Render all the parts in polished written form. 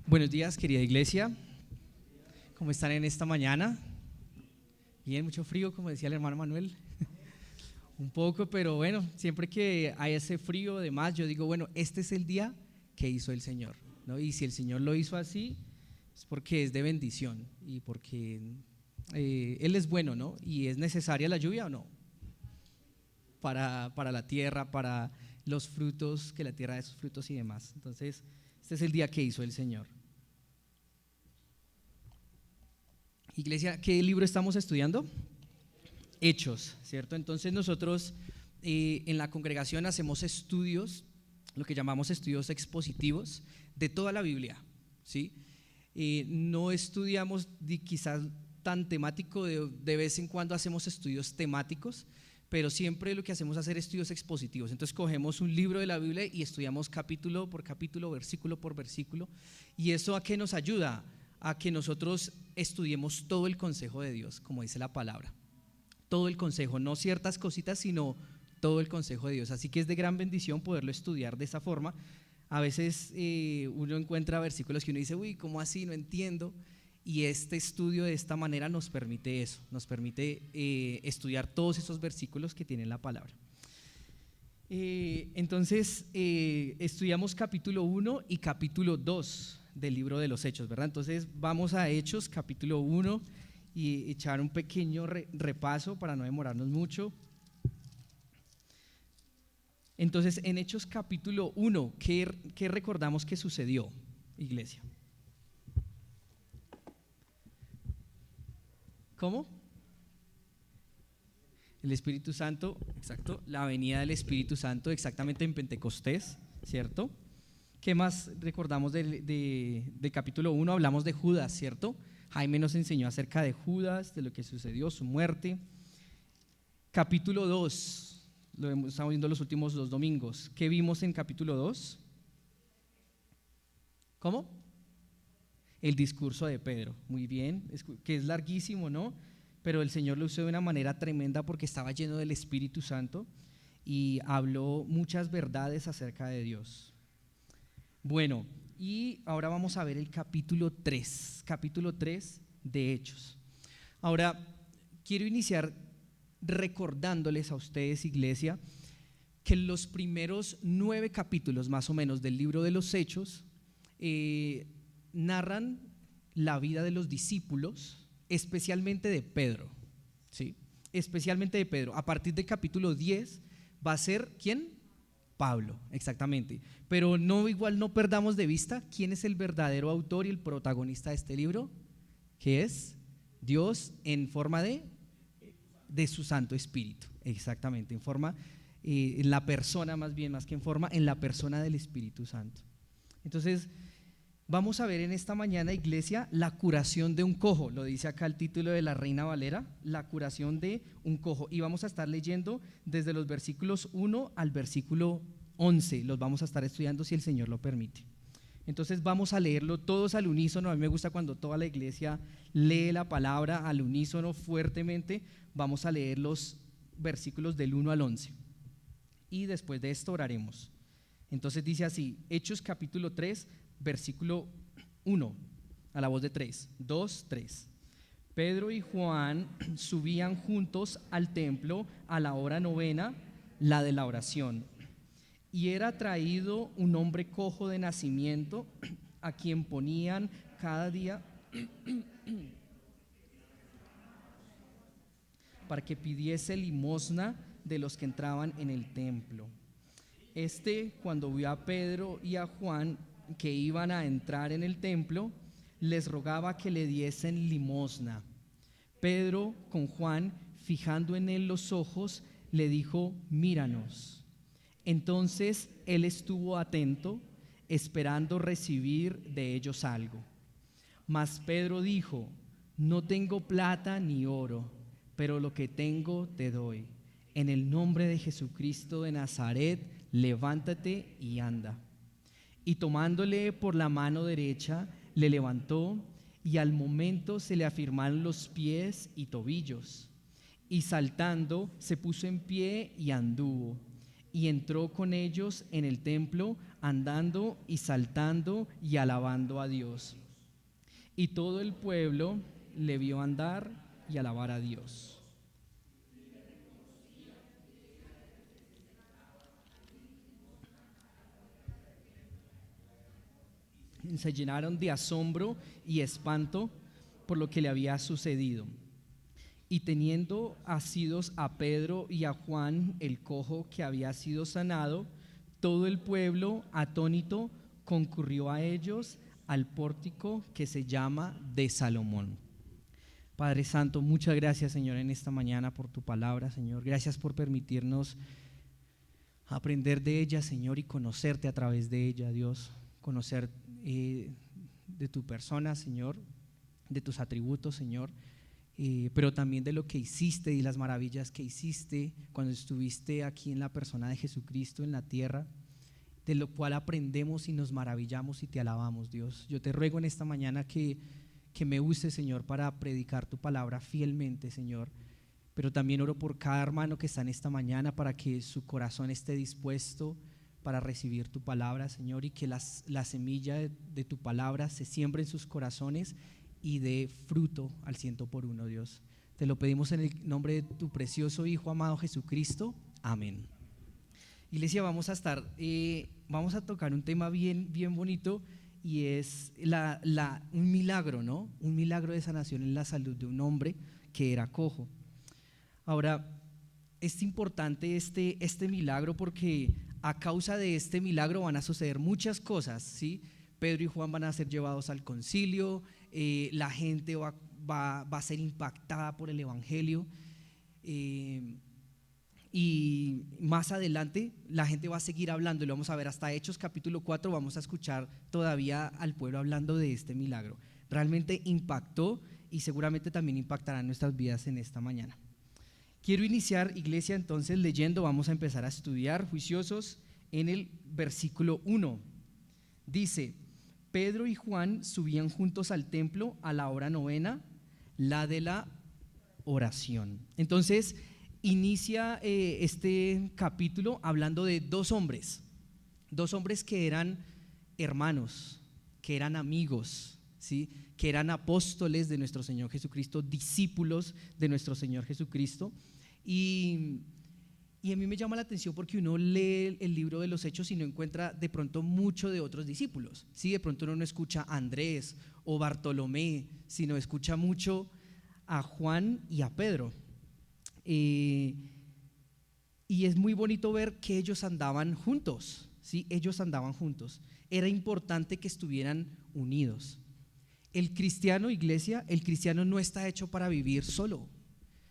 Buenos días, querida iglesia. ¿Cómo están en esta mañana? Bien, mucho frío, como decía el hermano Manuel. Un poco, pero bueno, siempre que hay ese frío, además, yo digo, bueno, este es el día que hizo el Señor, ¿no? Y si el Señor lo hizo así, es porque es de bendición y porque Él es bueno, ¿no? Y es necesaria la lluvia o no, para la tierra, para los frutos, que la tierra dé sus frutos y demás. Entonces, este es el día que hizo el Señor. Iglesia, ¿qué libro estamos estudiando? Hechos, ¿cierto? Entonces nosotros en la congregación hacemos estudios, lo que llamamos estudios expositivos de toda la Biblia, ¿sí? No estudiamos quizás tan temático, de vez en cuando hacemos estudios temáticos, pero siempre lo que hacemos es hacer estudios expositivos. Entonces cogemos un libro de la Biblia y estudiamos capítulo por capítulo, versículo por versículo. ¿Y eso a qué nos ayuda? A que nosotros estudiemos todo el consejo de Dios, como dice la palabra. Todo el consejo, no ciertas cositas, sino todo el consejo de Dios. Así que es de gran bendición poderlo estudiar de esa forma. A veces uno encuentra versículos que uno dice, uy, ¿cómo así? No entiendo. Y este estudio de esta manera nos permite eso, nos permite estudiar todos esos versículos que tienen la palabra. Entonces, estudiamos capítulo 1 y capítulo 2 del libro de los Hechos, ¿verdad? Entonces, vamos a Hechos, capítulo 1 y echar un pequeño repaso para no demorarnos mucho. Entonces, en Hechos capítulo 1, ¿qué recordamos que sucedió, iglesia? ¿Cómo? El Espíritu Santo, exacto, la venida del Espíritu Santo exactamente en Pentecostés, ¿cierto? ¿Qué más recordamos del capítulo 1? Hablamos de Judas, ¿cierto? Jaime nos enseñó acerca de Judas, de lo que sucedió, su muerte. Capítulo 2, lo estamos viendo los últimos 2 domingos. ¿Qué vimos en capítulo 2? ¿Cómo? El discurso de Pedro, muy bien, que es larguísimo, ¿no? Pero el Señor lo usó de una manera tremenda porque estaba lleno del Espíritu Santo y habló muchas verdades acerca de Dios. Bueno, y ahora vamos a ver el capítulo 3 de Hechos. Ahora, quiero iniciar recordándoles a ustedes, iglesia, que los primeros 9 capítulos más o menos del libro de los Hechos narran la vida de los discípulos, especialmente de Pedro, ¿sí? Especialmente de Pedro. A partir del capítulo 10 va a ser, ¿quién? Pablo, exactamente. Pero igual no perdamos de vista quién es el verdadero autor y el protagonista de este libro, que es Dios en forma de su Santo Espíritu, exactamente, en forma, en la persona más bien, más que en forma, en la persona del Espíritu Santo. Entonces, vamos a ver en esta mañana, iglesia, la curación de un cojo, lo dice acá el título de la Reina Valera, la curación de un cojo, y vamos a estar leyendo desde los versículos 1 al versículo 11, los vamos a estar estudiando si el Señor lo permite. Entonces vamos a leerlo todos al unísono. A mí me gusta cuando toda la iglesia lee la palabra al unísono fuertemente. Vamos a leer los versículos del 1 al 11 y después de esto oraremos. Entonces dice así, Hechos capítulo 3, versículo 1, a la voz de 3, 2, 3. Pedro y Juan subían juntos al templo a la hora novena, la de la oración. Y era traído un hombre cojo de nacimiento, a quien ponían cada día para que pidiese limosna de los que entraban en el templo. Cuando vio a Pedro y a Juan que iban a entrar en el templo, les rogaba que le diesen limosna. Pedro, con Juan, fijando en él los ojos, le dijo: míranos. Entonces él estuvo atento, esperando recibir de ellos algo. Mas Pedro dijo: no tengo plata ni oro, pero lo que tengo te doy. En el nombre de Jesucristo de Nazaret, levántate y anda. Y tomándole por la mano derecha, le levantó, y al momento se le afirmaron los pies y tobillos. Y saltando, se puso en pie y anduvo. Y entró con ellos en el templo, andando y saltando y alabando a Dios. Y todo el pueblo le vio andar y alabar a Dios. Se llenaron de asombro y espanto por lo que le había sucedido. Y teniendo asidos a Pedro y a Juan, el cojo que había sido sanado, todo el pueblo, atónito, concurrió a ellos al pórtico que se llama de Salomón. Padre Santo, muchas gracias, Señor, en esta mañana por tu palabra, Señor. Gracias por permitirnos aprender de ella, Señor, y conocerte a través de ella, Dios. Conocer de tu persona, Señor, de tus atributos, Señor, pero también de lo que hiciste y las maravillas que hiciste cuando estuviste aquí en la persona de Jesucristo en la tierra, de lo cual aprendemos y nos maravillamos y te alabamos, Dios. Yo te ruego en esta mañana que me uses, Señor, para predicar tu palabra fielmente, Señor, pero también oro por cada hermano que está en esta mañana para que su corazón esté dispuesto para recibir tu palabra, Señor, y que la semilla de tu palabra se siembre en sus corazones y dé fruto al 100%, Dios. Te lo pedimos en el nombre de tu precioso Hijo amado Jesucristo. Amén. Iglesia, vamos a tocar un tema bien, bien bonito, y es un milagro, ¿no? Un milagro de sanación en la salud de un hombre que era cojo. Ahora, es importante este milagro porque a causa de este milagro van a suceder muchas cosas, ¿sí? Pedro y Juan van a ser llevados al concilio, la gente va a ser impactada por el evangelio, y más adelante la gente va a seguir hablando, y lo vamos a ver hasta Hechos capítulo 4, vamos a escuchar todavía al pueblo hablando de este milagro. Realmente impactó y seguramente también impactará nuestras vidas en esta mañana. Quiero iniciar, iglesia, entonces leyendo. Vamos a empezar a estudiar juiciosos en el versículo 1. Dice: Pedro y Juan subían juntos al templo a la hora novena, la de la oración. Entonces inicia este capítulo hablando de dos hombres que eran hermanos, que eran amigos, ¿sí? Que eran apóstoles de nuestro Señor Jesucristo, discípulos de nuestro Señor Jesucristo. Y a mí me llama la atención porque uno lee el libro de los Hechos y no encuentra de pronto mucho de otros discípulos, ¿sí? De pronto uno no escucha a Andrés o Bartolomé, sino escucha mucho a Juan y a Pedro. Y es muy bonito ver que ellos andaban juntos, ¿sí? Ellos andaban juntos. Era importante que estuvieran unidos. El cristiano, iglesia, el cristiano no está hecho para vivir solo.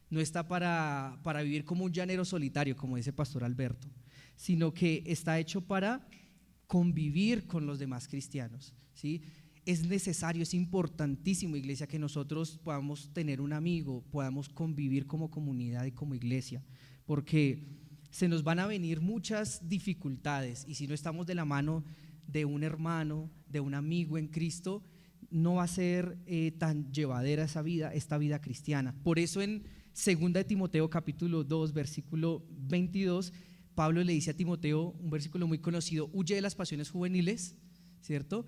No está para vivir como un llanero solitario, como dice Pastor Alberto, sino que está hecho para convivir con los demás cristianos, ¿sí? Es necesario, es importantísimo, iglesia, que nosotros podamos tener un amigo, podamos convivir como comunidad y como iglesia, porque se nos van a venir muchas dificultades, y si no estamos de la mano de un hermano, de un amigo en Cristo, no va a ser tan llevadera esta vida cristiana. Por eso en 2 de Timoteo capítulo 2 versículo 22, Pablo le dice a Timoteo, un versículo muy conocido: huye de las pasiones juveniles, ¿cierto?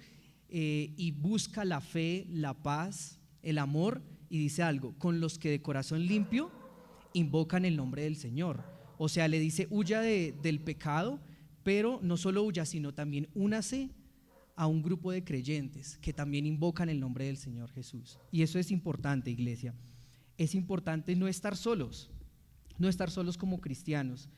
Y busca la fe, la paz, el amor, y dice algo: con los que de corazón limpio invocan el nombre del Señor. O sea, le dice: huya del pecado, pero no solo huya, sino también únase a un grupo de creyentes que también invocan el nombre del Señor Jesús. Y eso es importante, iglesia. Es importante no estar solos como cristianos.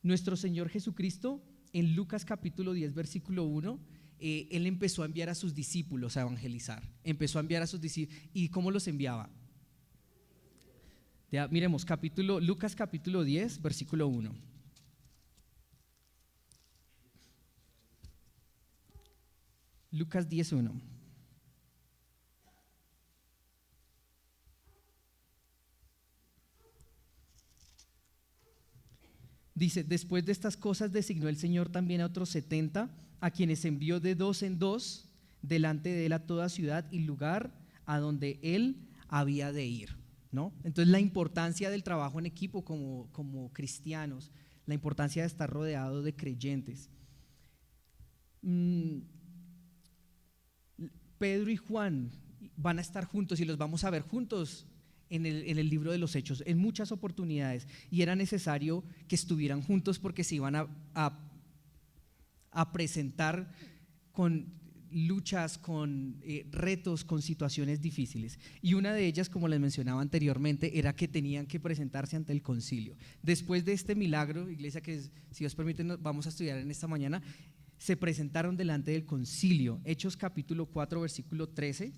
Nuestro Señor Jesucristo, en Lucas capítulo 10 versículo 1, Él empezó a enviar a sus discípulos a evangelizar. Empezó a enviar a sus discípulos. ¿Y cómo los enviaba? Ya, miremos, Lucas capítulo 10 versículo 1. Lucas 10:1. Dice: después de estas cosas designó el Señor también a otros 70, a quienes envió de dos en dos delante de él a toda ciudad y lugar a donde él había de ir, ¿no? Entonces, la importancia del trabajo en equipo como cristianos, la importancia de estar rodeado de creyentes. mm, Pedro y Juan van a estar juntos y los vamos a ver juntos en el libro de los Hechos en muchas oportunidades, y era necesario que estuvieran juntos porque se iban a presentar con luchas, con retos, con situaciones difíciles. Y una de ellas, como les mencionaba anteriormente, era que tenían que presentarse ante el concilio. Después de este milagro, iglesia, que si Dios permite vamos a estudiar en esta mañana, se presentaron delante del concilio. Hechos capítulo 4, versículo 13.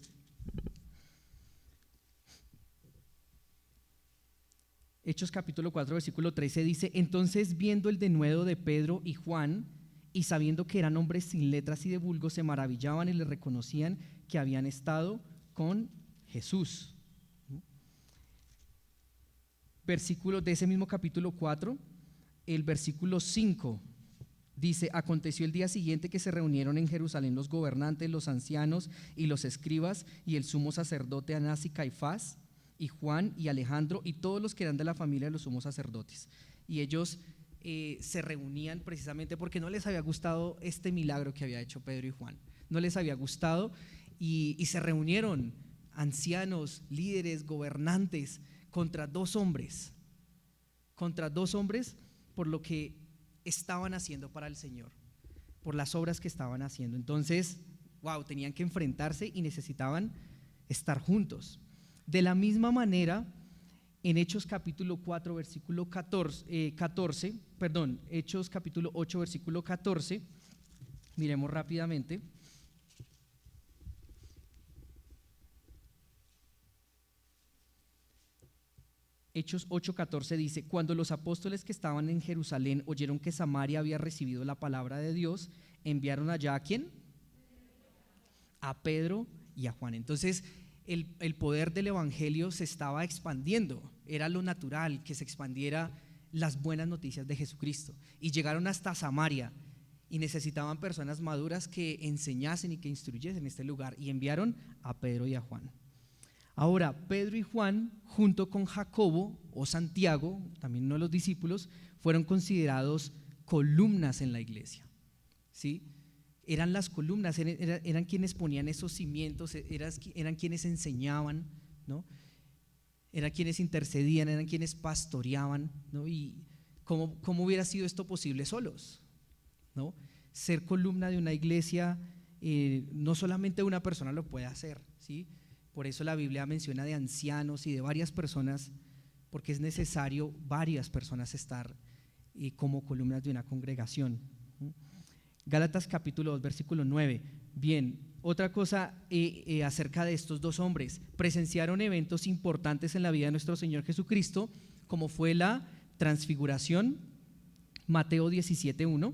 Hechos capítulo 4, versículo 13 dice: entonces, viendo el denuedo de Pedro y Juan, y sabiendo que eran hombres sin letras y de vulgo, se maravillaban y le reconocían que habían estado con Jesús. Versículo de ese mismo capítulo 4, el versículo 5 dice: aconteció el día siguiente que se reunieron en Jerusalén los gobernantes, los ancianos y los escribas, y el sumo sacerdote Anás y Caifás, y Juan y Alejandro, y todos los que eran de la familia de los sumos sacerdotes. Y ellos se reunían precisamente porque no les había gustado este milagro que había hecho Pedro y Juan. No les había gustado, y se reunieron ancianos, líderes, gobernantes contra dos hombres por lo que estaban haciendo para el Señor, por las obras que estaban haciendo. Entonces, wow, tenían que enfrentarse y necesitaban estar juntos. De la misma manera, en Hechos capítulo 4, versículo 14, Hechos capítulo 8, versículo 14, miremos rápidamente. Hechos 8:14 dice: cuando los apóstoles que estaban en Jerusalén oyeron que Samaria había recibido la palabra de Dios, enviaron allá ¿a quién? A Pedro y a Juan. Entonces el poder del evangelio se estaba expandiendo, era lo natural que se expandiera las buenas noticias de Jesucristo, y llegaron hasta Samaria y necesitaban personas maduras que enseñasen y que instruyesen este lugar, y enviaron a Pedro y a Juan. Ahora, Pedro y Juan, junto con Jacobo o Santiago, también uno de los discípulos, fueron considerados columnas en la iglesia, ¿sí? Eran las columnas, eran quienes ponían esos cimientos, eran quienes enseñaban, ¿no? Eran quienes intercedían, eran quienes pastoreaban, ¿no? Y ¿cómo hubiera sido esto posible solos, ¿no? Ser columna de una iglesia, no solamente una persona lo puede hacer, ¿sí? Por eso la Biblia menciona de ancianos y de varias personas, porque es necesario varias personas estar como columnas de una congregación. Gálatas capítulo 2, versículo 9. Bien, otra cosa acerca de estos dos hombres: presenciaron eventos importantes en la vida de nuestro Señor Jesucristo, como fue la transfiguración. Mateo 17:1.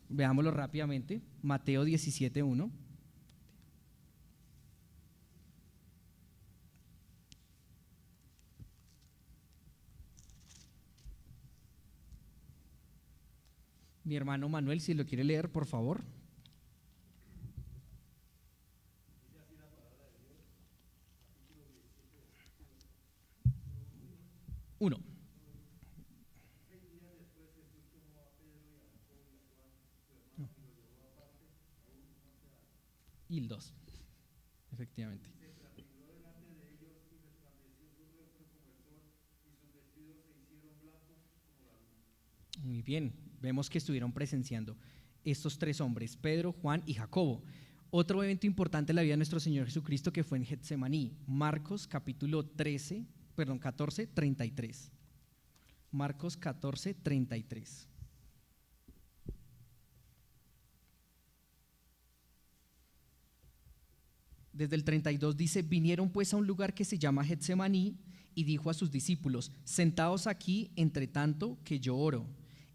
Veámoslo rápidamente. Mateo 17:1. Mi hermano Manuel, si lo quiere leer, por favor. Uno. Y el dos, efectivamente. Muy bien, vemos que estuvieron presenciando estos tres hombres: Pedro, Juan y Jacobo. Otro evento importante en la vida de nuestro Señor Jesucristo, que fue en Getsemaní. Marcos capítulo 14, 33. Marcos 14, 33. Desde el 32 dice: vinieron pues a un lugar que se llama Getsemaní, y dijo a sus discípulos: sentaos aquí entre tanto que yo oro.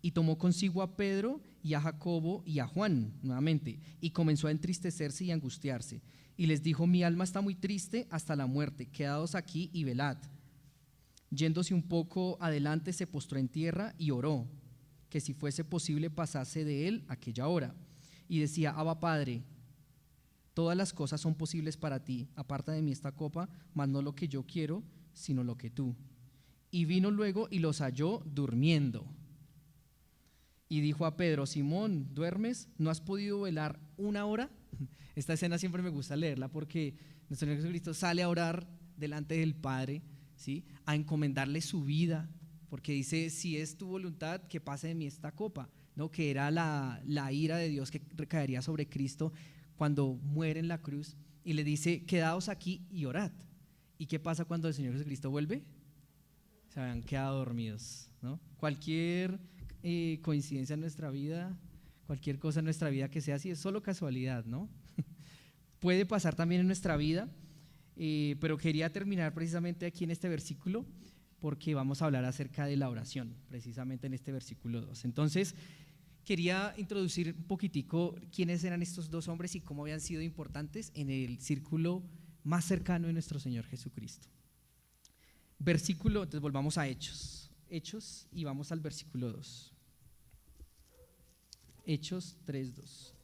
Y tomó consigo a Pedro y a Jacobo y a Juan nuevamente, y comenzó a entristecerse y a angustiarse, y les dijo: mi alma está muy triste hasta la muerte, quedaos aquí y velad. Yéndose un poco adelante, se postró en tierra y oró, que si fuese posible pasase de él aquella hora. Y decía: Abba, Padre, todas las cosas son posibles para ti, aparta de mí esta copa, mas no lo que yo quiero, sino lo que tú. Y vino luego y los halló durmiendo. y dijo a Pedro: Simón, ¿duermes? ¿No has podido velar una hora? Esta escena siempre me gusta leerla porque nuestro Señor Jesucristo sale a orar delante del Padre, ¿sí? A encomendarle su vida, porque dice: si es tu voluntad, que pase de mí esta copa, ¿no? Que era la ira de Dios que recaería sobre Cristo cuando muere en la cruz, y le dice: quedaos aquí y orad. ¿Y qué pasa cuando el Señor Jesucristo vuelve? Se habían quedado dormidos, ¿no? Cualquier coincidencia en nuestra vida, cualquier cosa en nuestra vida que sea así, es solo casualidad, ¿no? Puede pasar también en nuestra vida, pero quería terminar precisamente aquí en este versículo, porque vamos a hablar acerca de la oración, precisamente en este versículo 2. Entonces, quería introducir un poquitico quiénes eran estos dos hombres y cómo habían sido importantes en el círculo más cercano de nuestro Señor Jesucristo. Entonces volvamos a Hechos, y vamos al versículo 2. Hechos 3:2.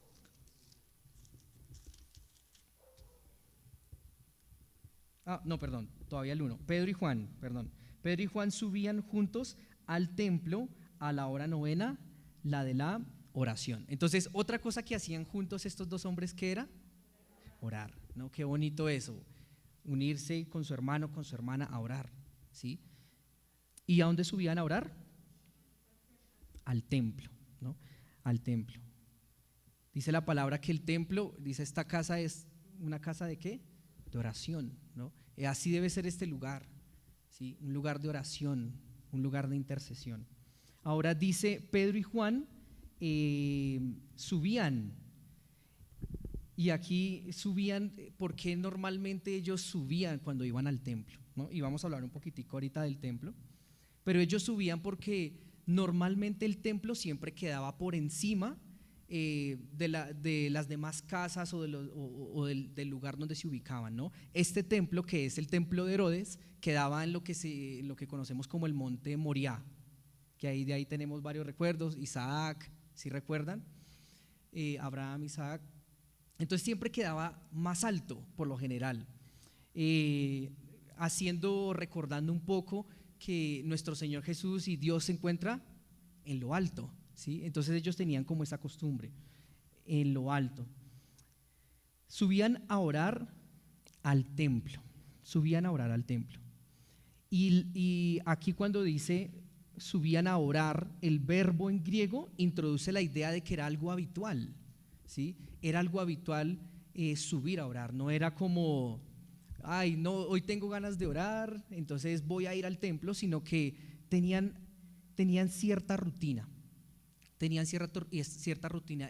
No, perdón, todavía el 1. Pedro y Juan subían juntos al templo a la hora novena, la de la oración. Entonces, otra cosa que hacían juntos estos dos hombres, ¿qué era? Orar, ¿no? Qué bonito eso, unirse con su hermano, con su hermana a orar, ¿sí? ¿Y a dónde subían a orar? Al templo, ¿no? Al templo. Dice la palabra que el templo, dice, esta casa es una casa ¿de qué? De oración, ¿no? Así debe ser este lugar, ¿sí? Un lugar de oración, un lugar de intercesión. Ahora dice Pedro y Juan subían, y aquí subían porque normalmente ellos subían cuando iban al templo, ¿no? Y vamos a hablar un poquitico ahorita del templo, pero ellos subían porque normalmente el templo siempre quedaba por encima de las demás casas o del lugar donde se ubicaban, ¿no? Este templo, que es el templo de Herodes, quedaba en lo que conocemos como el monte Moriah, que de ahí tenemos varios recuerdos. Isaac, ¿sí recuerdan? Abraham, Isaac. Entonces siempre quedaba más alto por lo general, recordando un poco que nuestro Señor Jesús y Dios se encuentra en lo alto, ¿sí? Entonces ellos tenían como esa costumbre, en lo alto. Subían a orar al templo, y aquí cuando dice subían a orar, el verbo en griego introduce la idea de que era algo habitual, ¿sí? Era algo habitual subir a orar, no era como, ay, no, hoy tengo ganas de orar, entonces voy a ir al templo, sino que tenían cierta rutina,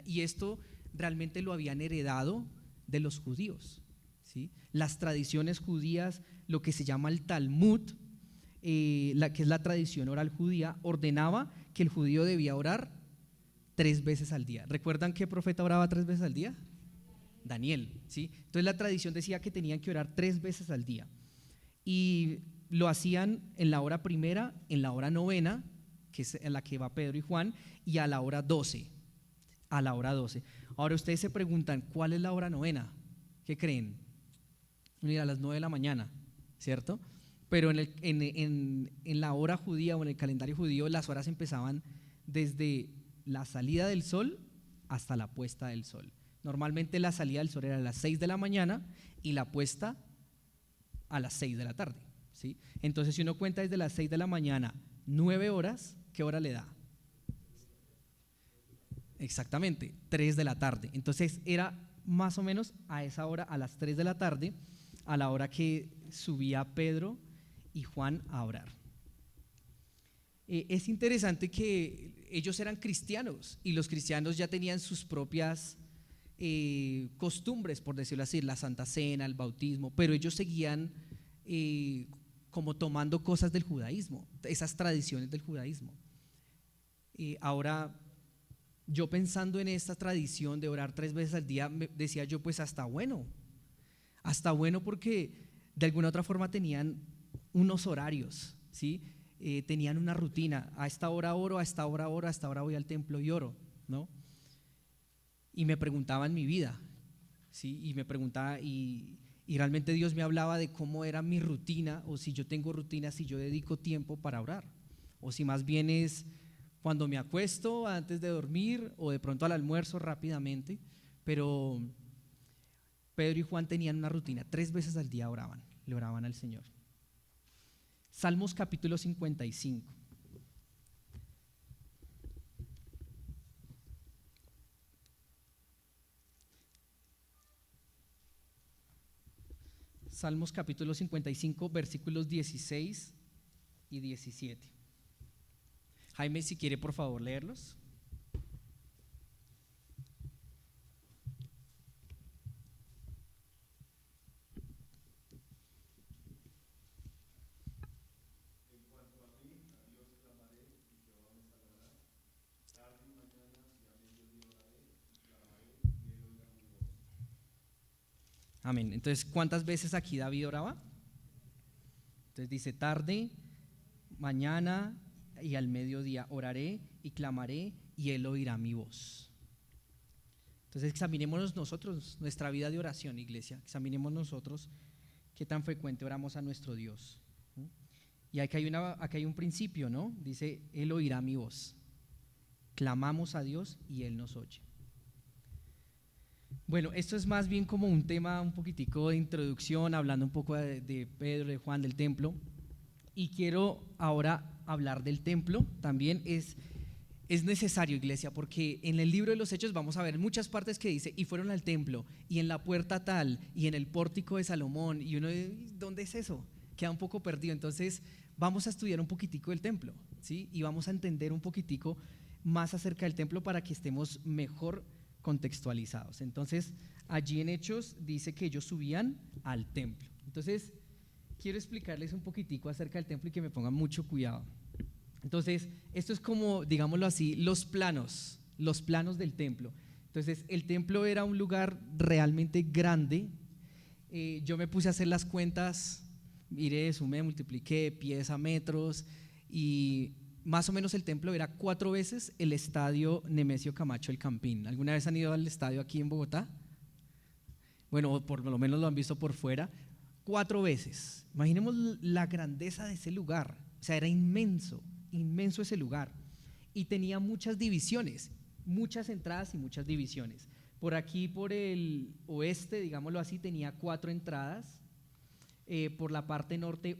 y esto realmente lo habían heredado de los judíos, ¿sí? Las tradiciones judías, lo que se llama el Talmud, que es la tradición oral judía, ordenaba que el judío debía orar 3 veces al día. ¿Recuerdan qué profeta oraba 3 veces al día? Daniel, ¿sí? Entonces la tradición decía que tenían que orar 3 veces al día, y lo hacían en la hora primera, en la hora novena, que es en la que va Pedro y Juan, y a la hora 12. Ahora ustedes se preguntan, ¿cuál es la hora novena? ¿Qué creen? Mira, a las 9 de la mañana, ¿cierto? Pero en la hora judía o en el calendario judío, las horas empezaban desde la salida del sol hasta la puesta del sol. Normalmente la salida del sol era a las 6 de la mañana y la puesta a las 6 de la tarde, ¿sí? Entonces, si uno cuenta desde las 6 de la mañana, 9 horas, ¿qué hora le da? Exactamente, 3 de la tarde. Entonces era más o menos a esa hora, a las 3 de la tarde, a la hora que subía Pedro y Juan a orar. Es interesante que ellos eran cristianos, y los cristianos ya tenían sus propias costumbres, por decirlo así, la Santa Cena, el bautismo, pero ellos seguían como tomando cosas del judaísmo, esas tradiciones del judaísmo. Ahora, yo pensando en esta tradición de orar 3 veces al día, decía yo, pues hasta bueno, porque de alguna otra forma tenían unos horarios, ¿sí? Tenían una rutina, a esta hora oro, a esta hora oro, a esta hora voy al templo y oro, ¿no? Y me preguntaban mi vida, ¿sí? Y realmente Dios me hablaba de cómo era mi rutina, o si yo tengo rutina, si yo dedico tiempo para orar, o si más bien es cuando me acuesto, antes de dormir o de pronto al almuerzo rápidamente, pero Pedro y Juan tenían una rutina, 3 veces al día oraban, le oraban al Señor. Salmos capítulo 55. Salmos capítulo 55, versículos 16 y 17. Jaime, si quiere, por favor, leerlos. Amén. Entonces, ¿cuántas veces aquí David oraba? Entonces dice, tarde, mañana y al mediodía oraré y clamaré y él oirá mi voz. Entonces examinémonos nosotros nuestra vida de oración, iglesia. Examinemos nosotros qué tan frecuente oramos a nuestro Dios. Y aquí hay un principio, ¿no? Dice, él oirá mi voz. Clamamos a Dios y él nos oye. Bueno, esto es más bien como un tema un poquitico de introducción, hablando un poco de Pedro, de Juan, del templo. Y quiero ahora hablar del templo. También es necesario, iglesia, porque en el libro de los Hechos vamos a ver muchas partes que dice, y fueron al templo, y en la puerta tal, y en el pórtico de Salomón, y uno, ¿dónde es eso? Queda un poco perdido. Entonces vamos a estudiar un poquitico del templo, ¿sí? Y vamos a entender un poquitico más acerca del templo para que estemos mejor contextualizados. Entonces, allí en Hechos dice que ellos subían al templo. Entonces, quiero explicarles un poquitico acerca del templo y que me pongan mucho cuidado. Entonces, esto es como, digámoslo así, los planos del templo. Entonces, el templo era un lugar realmente grande. Yo me puse a hacer las cuentas, miré, sumé, multipliqué pies a metros y más o menos el templo era 4 veces el estadio Nemesio Camacho El Campín. ¿Alguna vez han ido al estadio aquí en Bogotá? Bueno, por lo menos lo han visto por fuera. 4 veces. Imaginemos la grandeza de ese lugar. O sea, era inmenso ese lugar. Y tenía muchas divisiones, muchas entradas y muchas divisiones. Por aquí, por el oeste, digámoslo así, tenía 4 entradas. Por la parte norte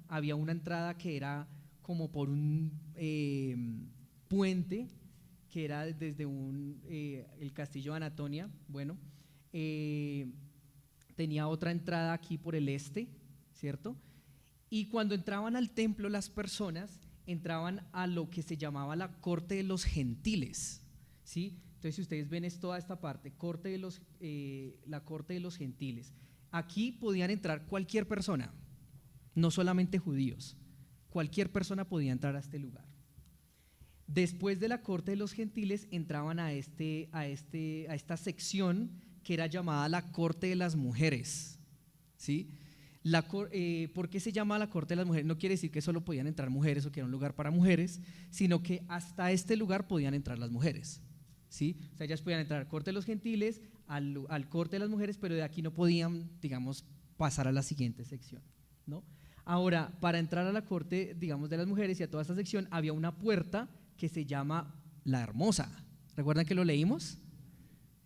había una entrada que era como por un puente que era desde el castillo de Anatonia. Bueno, tenía otra entrada aquí por el este, ¿cierto? Y cuando entraban al templo las personas entraban a lo que se llamaba la corte de los gentiles, ¿sí? Entonces, si ustedes ven es toda esta parte, la corte de los gentiles. Aquí podían entrar cualquier persona, no solamente judíos. Cualquier persona podía entrar a este lugar. Después de la corte de los gentiles entraban a esta sección que era llamada la corte de las mujeres, ¿sí? ¿Por qué se llama la corte de las mujeres? No quiere decir que solo podían entrar mujeres o que era un lugar para mujeres, sino que hasta este lugar podían entrar las mujeres, ¿sí? O sea, ellas podían entrar al corte de los gentiles, al corte de las mujeres, pero de aquí no podían, digamos, pasar a la siguiente sección, ¿no? Ahora, para entrar a la corte, digamos, de las mujeres y a toda esta sección, había una puerta que se llama La Hermosa. ¿Recuerdan que lo leímos?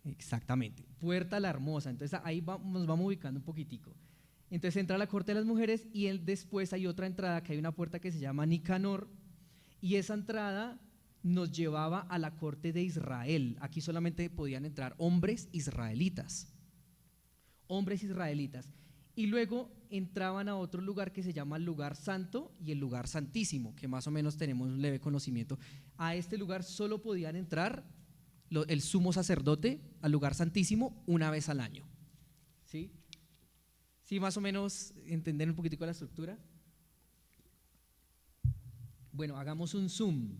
Exactamente, Puerta La Hermosa. Entonces ahí nos vamos ubicando un poquitico. Entonces entra a la corte de las mujeres y después hay otra entrada, que hay una puerta que se llama Nicanor, y esa entrada nos llevaba a la corte de Israel. Aquí solamente podían entrar hombres israelitas. Y luego entraban a otro lugar que se llama el lugar santo y el lugar santísimo, que más o menos tenemos un leve conocimiento. A este lugar solo podían entrar el sumo sacerdote al lugar santísimo una vez al año. ¿Sí? ¿Sí más o menos entender un poquitico la estructura? Bueno, hagamos un zoom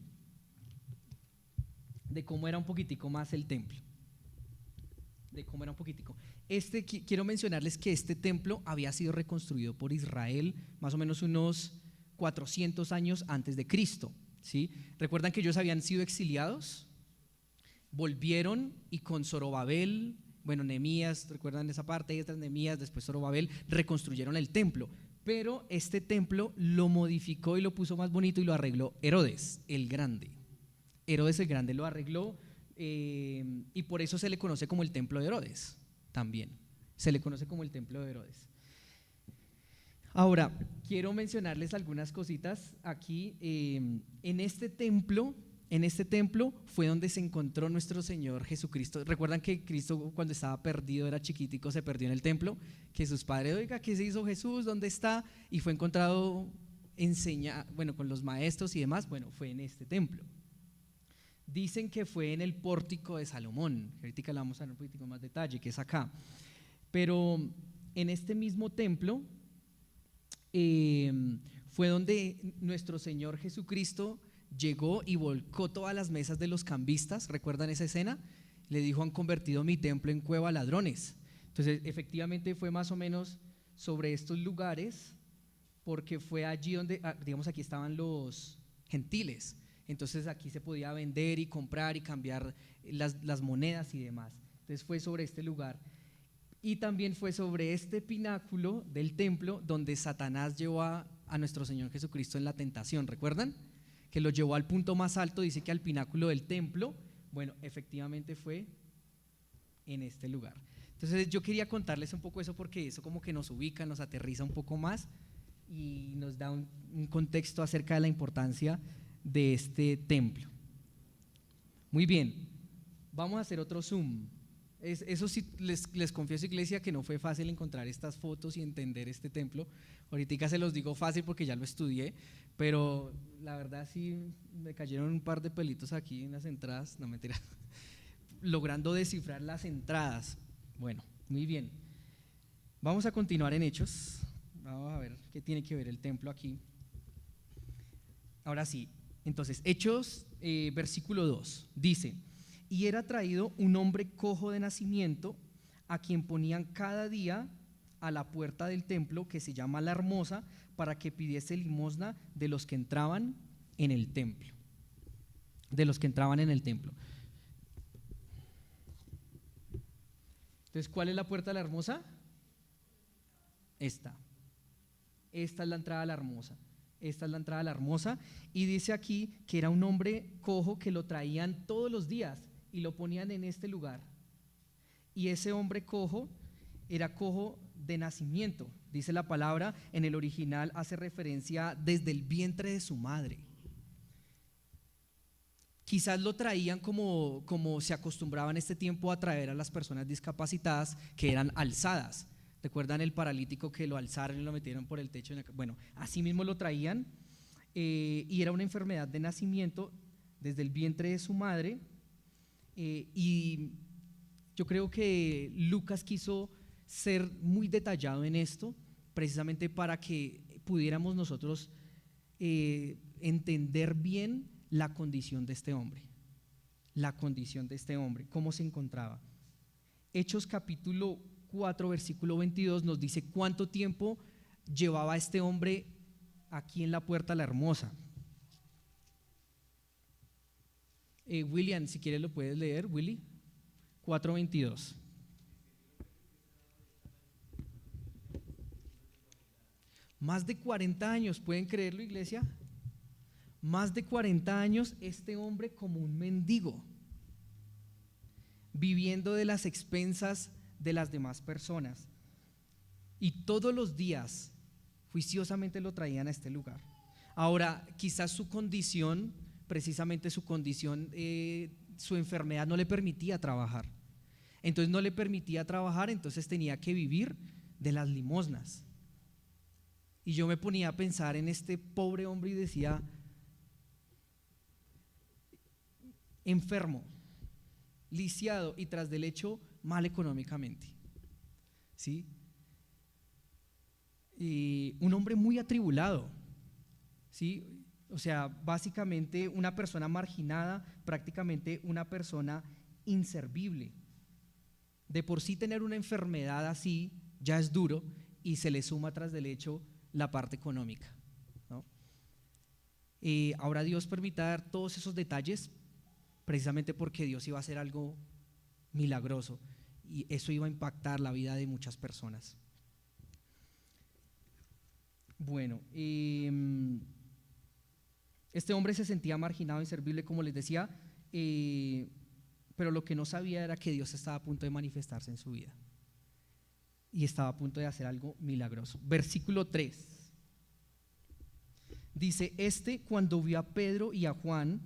de cómo era un poquitico más el templo. Quiero mencionarles que este templo había sido reconstruido por Israel más o menos unos 400 años antes de Cristo, ¿sí? ¿Recuerdan que ellos habían sido exiliados? Volvieron y con Zorobabel, Nehemías, ¿recuerdan esa parte? Nehemías, después Zorobabel, reconstruyeron el templo. Pero este templo lo modificó y lo puso más bonito y lo arregló Herodes el Grande, Herodes el Grande lo arregló, y por eso se le conoce como el templo de Herodes también. Se le conoce como el templo de Herodes. Ahora, quiero mencionarles algunas cositas aquí. En este templo fue donde se encontró nuestro Señor Jesucristo. ¿Recuerdan que Cristo cuando estaba perdido, era chiquitico, se perdió en el templo? Que sus padres, oiga, ¿qué se hizo Jesús? ¿Dónde está? Y fue encontrado con los maestros y demás. Bueno, fue en este templo. Dicen que fue en el pórtico de Salomón. Ahorita le vamos a dar un poquitico más detalle, que es acá. Pero en este mismo templo fue donde nuestro Señor Jesucristo llegó y volcó todas las mesas de los cambistas. ¿Recuerdan esa escena? Le dijo: han convertido mi templo en cueva de ladrones. Entonces efectivamente fue más o menos sobre estos lugares, porque fue allí donde, digamos, aquí estaban los gentiles. Entonces aquí se podía vender y comprar y cambiar las monedas y demás. Entonces fue sobre este lugar. Y también fue sobre este pináculo del templo donde Satanás llevó a nuestro Señor Jesucristo en la tentación. ¿Recuerdan? Que lo llevó al punto más alto, dice que al pináculo del templo. Bueno, efectivamente fue en este lugar. Entonces yo quería contarles un poco eso, porque eso como que nos ubica, nos aterriza un poco más y nos da un contexto acerca de la importancia de este templo. Muy bien, vamos a hacer otro zoom. Eso sí, les confieso, iglesia, que no fue fácil encontrar estas fotos y entender este templo. Ahorita se los digo fácil porque ya lo estudié, pero la verdad sí me cayeron un par de pelitos aquí en las entradas, no mentira, logrando descifrar las entradas. Bueno, muy bien, vamos a continuar en Hechos. Vamos a ver qué tiene que ver el templo aquí. Ahora sí, entonces Hechos, versículo 2, dice: y era traído un hombre cojo de nacimiento, a quien ponían cada día a la puerta del templo, que se llama La Hermosa, para que pidiese limosna de los que entraban en el templo. De los que entraban en el templo. Entonces, ¿cuál es la puerta de La Hermosa? Esta es la entrada a La Hermosa. Esta es la entrada a La Hermosa. Y dice aquí que era un hombre cojo que lo traían todos los días y lo ponían en este lugar. Y ese hombre cojo era cojo de nacimiento. Dice la palabra, en el original hace referencia desde el vientre de su madre. Quizás lo traían como se acostumbraba en este tiempo a traer a las personas discapacitadas, que eran alzadas. ¿Recuerdan el paralítico que lo alzaron y lo metieron por el techo? Bueno, así mismo lo traían, y era una enfermedad de nacimiento desde el vientre de su madre. Y yo creo que Lucas quiso ser muy detallado en esto, precisamente para que pudiéramos nosotros entender bien la condición de este hombre, cómo se encontraba. Hechos capítulo 4, versículo 22 nos dice cuánto tiempo llevaba este hombre aquí en la puerta La Hermosa. William, si quieres lo puedes leer, Willy. 4:22. Más de 40 años, ¿pueden creerlo, iglesia? Más de 40 años este hombre como un mendigo, viviendo de las expensas de las demás personas. Y todos los días juiciosamente lo traían a este lugar. Ahora, quizás su condición, precisamente su condición, su enfermedad no le permitía trabajar. Entonces no le permitía trabajar, entonces tenía que vivir de las limosnas. Y yo me ponía a pensar en este pobre hombre y decía: enfermo, lisiado y tras del hecho mal económicamente, ¿sí? Y un hombre muy atribulado, ¿sí? O sea, básicamente una persona marginada, prácticamente una persona inservible. De por sí tener una enfermedad así ya es duro, y se le suma tras del hecho la parte económica, ¿no? Ahora Dios permite dar todos esos detalles precisamente porque Dios iba a hacer algo milagroso y eso iba a impactar la vida de muchas personas. Bueno, Este hombre se sentía marginado, inservible, como les decía, pero lo que no sabía era que Dios estaba a punto de manifestarse en su vida y estaba a punto de hacer algo milagroso. Versículo 3 dice: cuando vio a Pedro y a Juan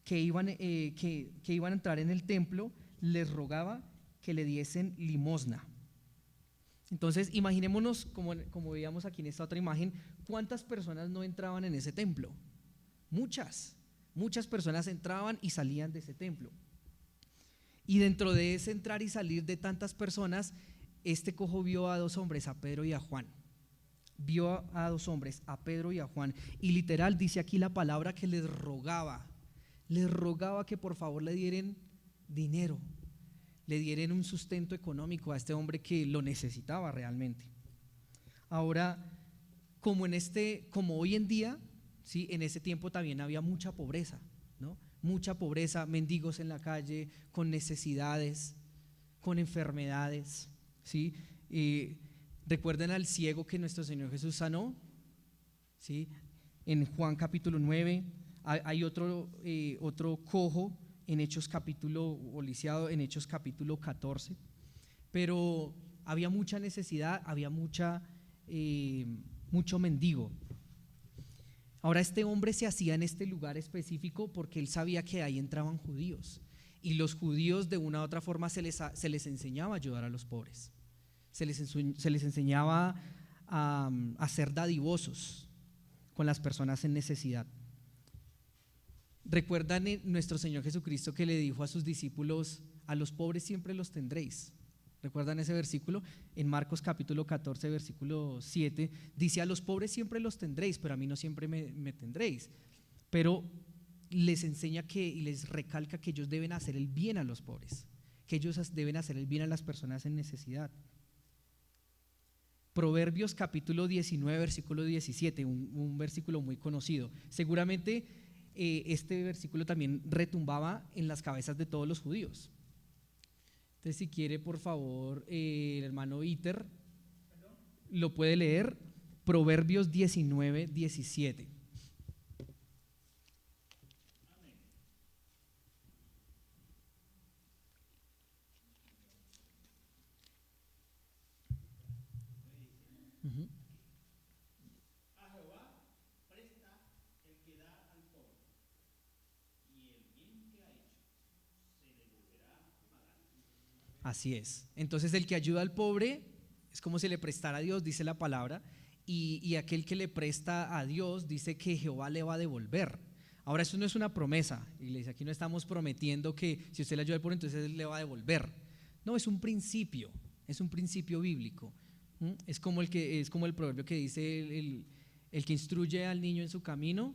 que iban a entrar en el templo, les rogaba que le diesen limosna. Entonces imaginémonos, como veíamos aquí en esta otra imagen, cuántas personas no entraban en ese templo. Muchas personas entraban y salían de ese templo. Y dentro de ese entrar y salir de tantas personas, este cojo vio a dos hombres, a Pedro y a Juan. Vio a dos hombres, a Pedro y a Juan, y literal dice aquí la palabra que les rogaba que por favor le dieran dinero, le dieran un sustento económico a este hombre que lo necesitaba realmente. Ahora, como hoy en día, ¿sí? En ese tiempo también había mucha pobreza, ¿no? Mucha pobreza, mendigos en la calle, con necesidades, con enfermedades, ¿sí? Recuerden al ciego que nuestro Señor Jesús sanó, ¿sí? En Juan capítulo 9 hay otro cojo en Hechos o lisiado en Hechos capítulo 14, pero había mucha necesidad, había mucho mendigo. Ahora este hombre se hacía en este lugar específico porque él sabía que ahí entraban judíos, y los judíos de una u otra forma se les enseñaba a ayudar a los pobres, se les enseñaba a ser dadivosos con las personas en necesidad. ¿Recuerdan nuestro Señor Jesucristo que le dijo a sus discípulos: a los pobres siempre los tendréis? ¿Recuerdan ese versículo? En Marcos capítulo 14 versículo 7 dice: a los pobres siempre los tendréis, pero a mí no siempre me tendréis. Pero les enseña y les recalca que ellos deben hacer el bien a los pobres, que ellos deben hacer el bien a las personas en necesidad. Proverbios capítulo 19 versículo 17, un versículo muy conocido. Seguramente este versículo también retumbaba en las cabezas de todos los judíos. Entonces, si quiere, por favor, el hermano Iter lo puede leer. Proverbios 19, 17. Uh-huh. Así es. Entonces el que ayuda al pobre es como si le prestara a Dios, dice la palabra, y aquel que le presta a Dios dice que Jehová le va a devolver. Ahora, eso no es una promesa, iglesia, aquí no estamos prometiendo que si usted le ayuda al pobre, entonces él le va a devolver. No, es un principio bíblico. Es como el proverbio que dice: el que instruye al niño en su camino,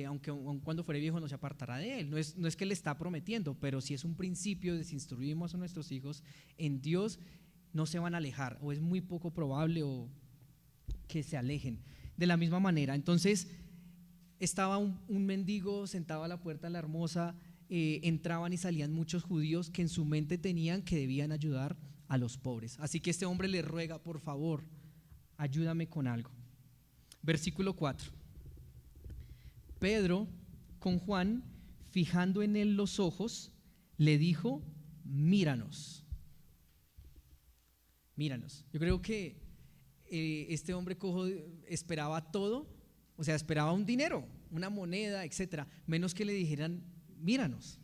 aun cuando fuere viejo no se apartará de él. No es que le está prometiendo, pero sí es un principio de: si instruimos a nuestros hijos en Dios, no se van a alejar, o es muy poco probable que se alejen. De la misma manera, entonces estaba un mendigo sentado a la puerta de la hermosa, entraban y salían muchos judíos que en su mente tenían que debían ayudar a los pobres. Así que este hombre le ruega: por favor, ayúdame con algo. Versículo 4. Pedro, con Juan, fijando en él los ojos, le dijo: míranos. Míranos. Yo creo que este hombre cojo esperaba todo, o sea, esperaba un dinero, una moneda, etcétera, menos que le dijeran: míranos.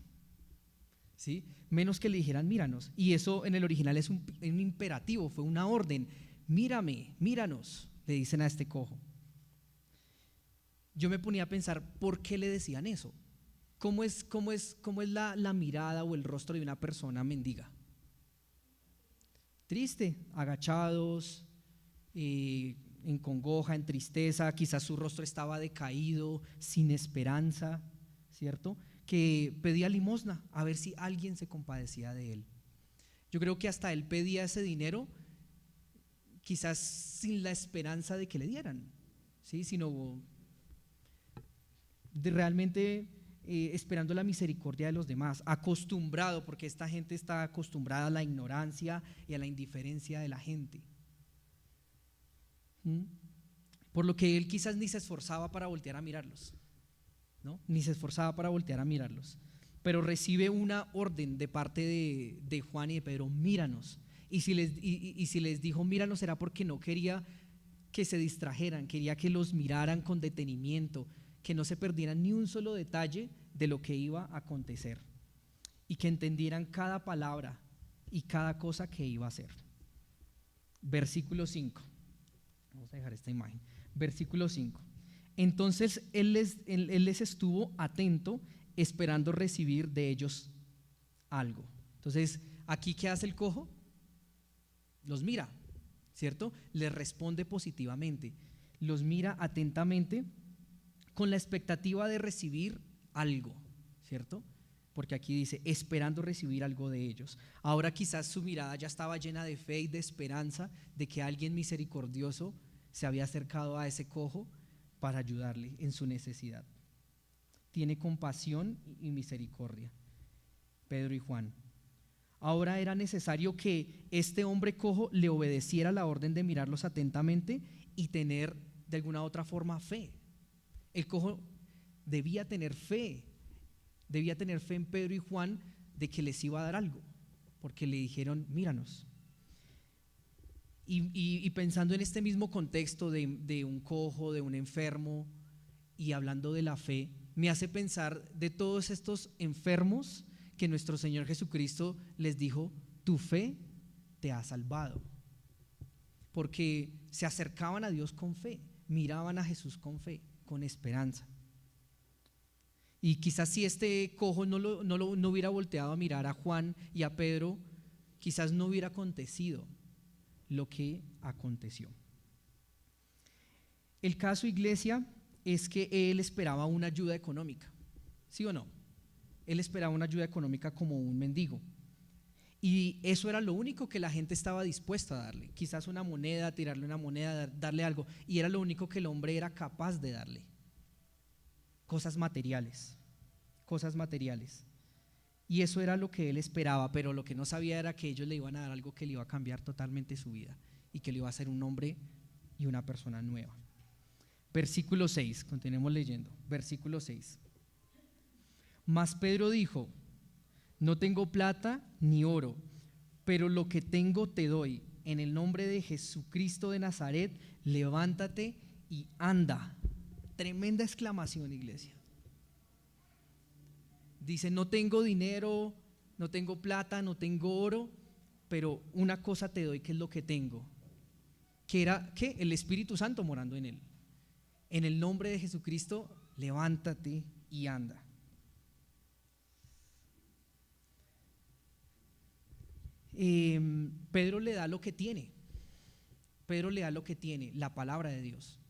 ¿Sí? Menos que le dijeran: míranos. Y eso en el original es un imperativo, fue una orden. Mírame, míranos, le dicen a este cojo. Yo me ponía a pensar, ¿por qué le decían eso? ¿Cómo es la mirada o el rostro de una persona mendiga? Triste, agachados, en congoja, en tristeza, quizás su rostro estaba decaído, sin esperanza, ¿cierto? Que pedía limosna, a ver si alguien se compadecía de él. Yo creo que hasta él pedía ese dinero, quizás sin la esperanza de que le dieran, ¿sí? Sino realmente esperando la misericordia de los demás, acostumbrado, porque esta gente está acostumbrada a la ignorancia y a la indiferencia de la gente. Por lo que él quizás ni se esforzaba para voltear a mirarlos. ¿no? Ni se esforzaba para voltear a mirarlos. Pero recibe una orden de parte de Juan y de Pedro: míranos. Y si les dijo míranos, era porque no quería que se distrajeran, quería que los miraran con detenimiento, que no se perdieran ni un solo detalle de lo que iba a acontecer y que entendieran cada palabra y cada cosa que iba a hacer. Versículo 5. Vamos a dejar esta imagen. Versículo 5. Entonces él les estuvo atento, esperando recibir de ellos algo. Entonces, ¿aquí qué hace el cojo? Los mira, ¿cierto? Les responde positivamente. Los mira atentamente con la expectativa de recibir algo, ¿cierto? Porque aquí dice, esperando recibir algo de ellos. Ahora quizás su mirada ya estaba llena de fe y de esperanza de que alguien misericordioso se había acercado a ese cojo para ayudarle en su necesidad. Tiene compasión y misericordia. Pedro y Juan. Ahora era necesario que este hombre cojo le obedeciera la orden de mirarlos atentamente y tener de alguna otra forma fe. El cojo debía tener fe en Pedro y Juan de que les iba a dar algo, porque le dijeron míranos. Y pensando en este mismo contexto de un cojo, de un enfermo, y hablando de la fe, me hace pensar de todos estos enfermos que nuestro Señor Jesucristo les dijo: tu fe te ha salvado, porque se acercaban a Dios con fe, miraban a Jesús con fe, con esperanza. Y quizás si este cojo no hubiera volteado a mirar a Juan y a Pedro, quizás no hubiera acontecido lo que aconteció. El caso, iglesia, es que él esperaba una ayuda económica, ¿sí o no? Él esperaba una ayuda económica como un mendigo. Y eso era lo único que la gente estaba dispuesta a darle. Quizás una moneda, tirarle una moneda, darle algo. Y era lo único que el hombre era capaz de darle. Cosas materiales. Y eso era lo que él esperaba, pero lo que no sabía era que ellos le iban a dar algo que le iba a cambiar totalmente su vida y que le iba a hacer un hombre y una persona nueva. Versículo 6, continuemos leyendo. Versículo 6. Mas Pedro dijo: no tengo plata ni oro, pero lo que tengo te doy. En el nombre de Jesucristo de Nazaret, levántate y anda. Tremenda exclamación, iglesia. Dice: no tengo dinero, no tengo plata, no tengo oro, pero una cosa te doy, que es lo que tengo. Que era, ¿qué? El Espíritu Santo morando en él. En el nombre de Jesucristo, levántate y anda. Pedro le da lo que tiene. La palabra de Dios.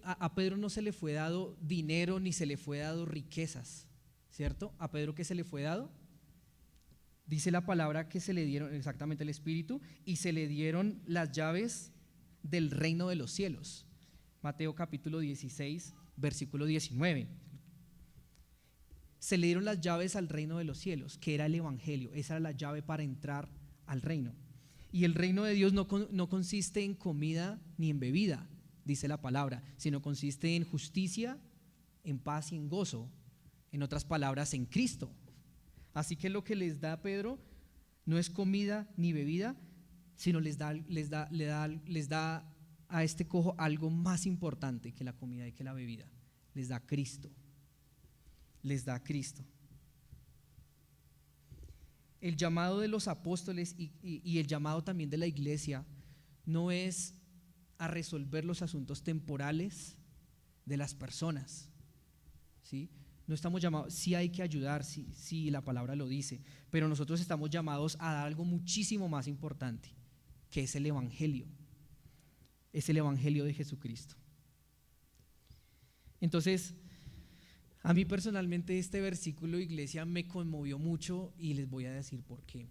A Pedro no se le fue dado dinero ni se le fue dado riquezas, ¿cierto? A Pedro, ¿qué se le fue dado? Dice la palabra que se le dieron exactamente el Espíritu y se le dieron las llaves del reino de los cielos. Mateo capítulo 16, versículo 19. Se le dieron las llaves al reino de los cielos, que era el Evangelio. Esa era la llave para entrar al reino. Y el reino de Dios no consiste en comida ni en bebida, dice la palabra, sino consiste en justicia, en paz y en gozo. En otras palabras, en Cristo. Así que lo que les da Pedro no es comida ni bebida, sino les da a este cojo algo más importante que la comida y que la bebida. Les da Cristo. El llamado de los apóstoles y el llamado también de la iglesia no es a resolver los asuntos temporales de las personas, ¿sí? No estamos llamados, sí hay que ayudar, sí, la palabra lo dice, pero nosotros estamos llamados a dar algo muchísimo más importante, que es el Evangelio de Jesucristo. Entonces, a mí personalmente este versículo, iglesia, me conmovió mucho y les voy a decir por qué.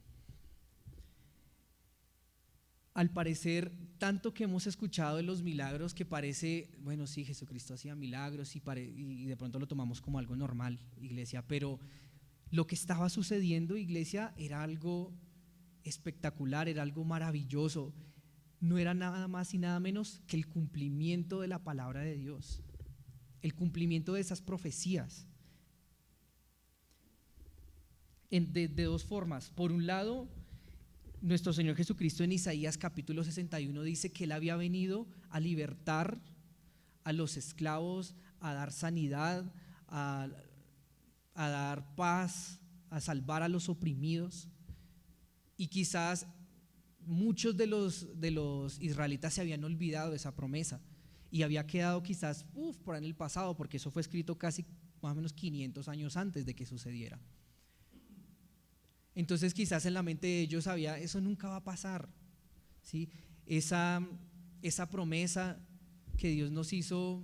Al parecer, tanto que hemos escuchado de los milagros que parece, bueno, sí, Jesucristo hacía milagros y de pronto lo tomamos como algo normal, iglesia, pero lo que estaba sucediendo, iglesia, era algo espectacular, era algo maravilloso. No era nada más y nada menos que el cumplimiento de la palabra de Dios. el cumplimiento de esas profecías. De dos formas. Por un lado, nuestro Señor Jesucristo en Isaías capítulo 61 dice que Él había venido a libertar a los esclavos, a dar sanidad, a dar paz, a salvar a los oprimidos. Y quizás muchos de los israelitas se habían olvidado de esa promesa y había quedado quizás por ahí en el pasado, porque eso fue escrito casi más o menos 500 años antes de que sucediera. Entonces quizás en la mente de ellos había, eso nunca va a pasar, ¿sí? Esa promesa que Dios nos hizo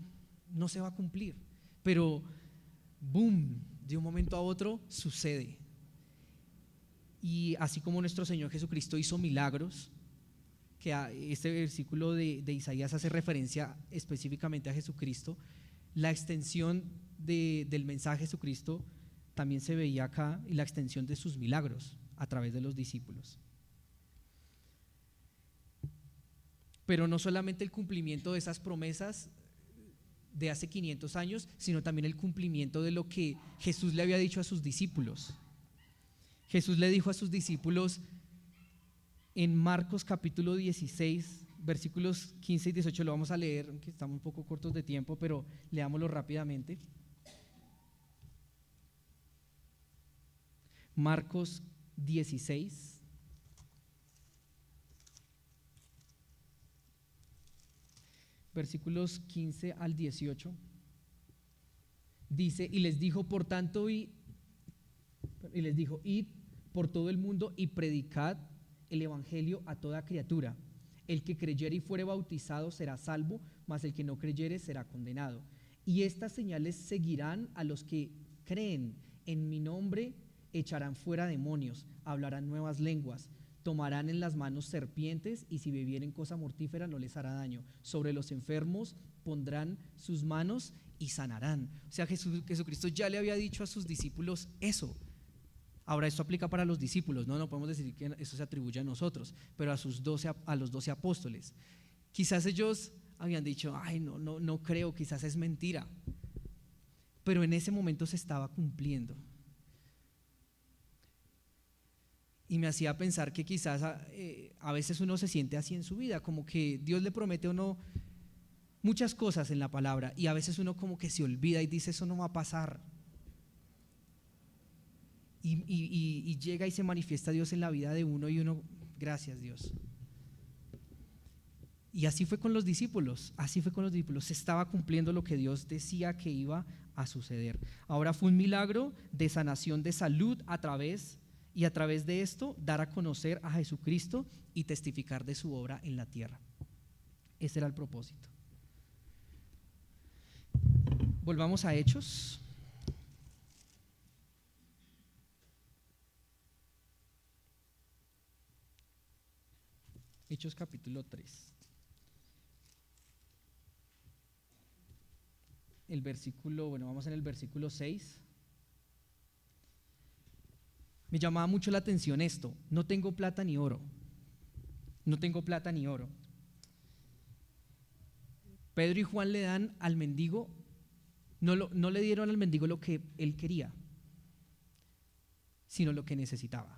no se va a cumplir, pero boom, de un momento a otro sucede. Y así como nuestro Señor Jesucristo hizo milagros, que este versículo de Isaías hace referencia específicamente a Jesucristo, la extensión del mensaje de Jesucristo también se veía acá, y la extensión de sus milagros a través de los discípulos. Pero no solamente el cumplimiento de esas promesas de hace 500 años, sino también el cumplimiento de lo que Jesús le había dicho a sus discípulos. Jesús le dijo a sus discípulos en Marcos capítulo 16, versículos 15 y 18, lo vamos a leer, aunque estamos un poco cortos de tiempo, pero leámoslo rápidamente. Marcos 16, versículos 15 al 18, dice: y les dijo, por tanto, y les dijo, id por todo el mundo y predicad el evangelio a toda criatura. El que creyere y fuere bautizado será salvo, mas el que no creyere será condenado. Y estas señales seguirán a los que creen: en mi nombre echarán fuera demonios, hablarán nuevas lenguas, tomarán en las manos serpientes, y si bebieren cosa mortífera no les hará daño. Sobre los enfermos pondrán sus manos y sanarán. O sea, Jesucristo ya le había dicho a sus discípulos eso. Ahora, esto aplica para los discípulos, no podemos decir que eso se atribuye a nosotros, pero a los 12 apóstoles. Quizás ellos habían dicho, ay, no creo, quizás es mentira, pero en ese momento se estaba cumpliendo. Y me hacía pensar que quizás a veces uno se siente así en su vida, como que Dios le promete a uno muchas cosas en la palabra, y a veces uno como que se olvida y dice, eso no va a pasar. Y llega y se manifiesta Dios en la vida de uno, y uno, gracias Dios. Y así fue con los discípulos, se estaba cumpliendo lo que Dios decía que iba a suceder. Ahora fue un milagro de sanación, de salud, a través de esto dar a conocer a Jesucristo y testificar de su obra en la tierra. Ese era el propósito. Volvamos a Hechos. Hechos capítulo 3. Vamos en el versículo 6. Me llamaba mucho la atención esto: no tengo plata ni oro. Pedro y Juan le dan al mendigo, no le dieron al mendigo lo que él quería, sino lo que necesitaba.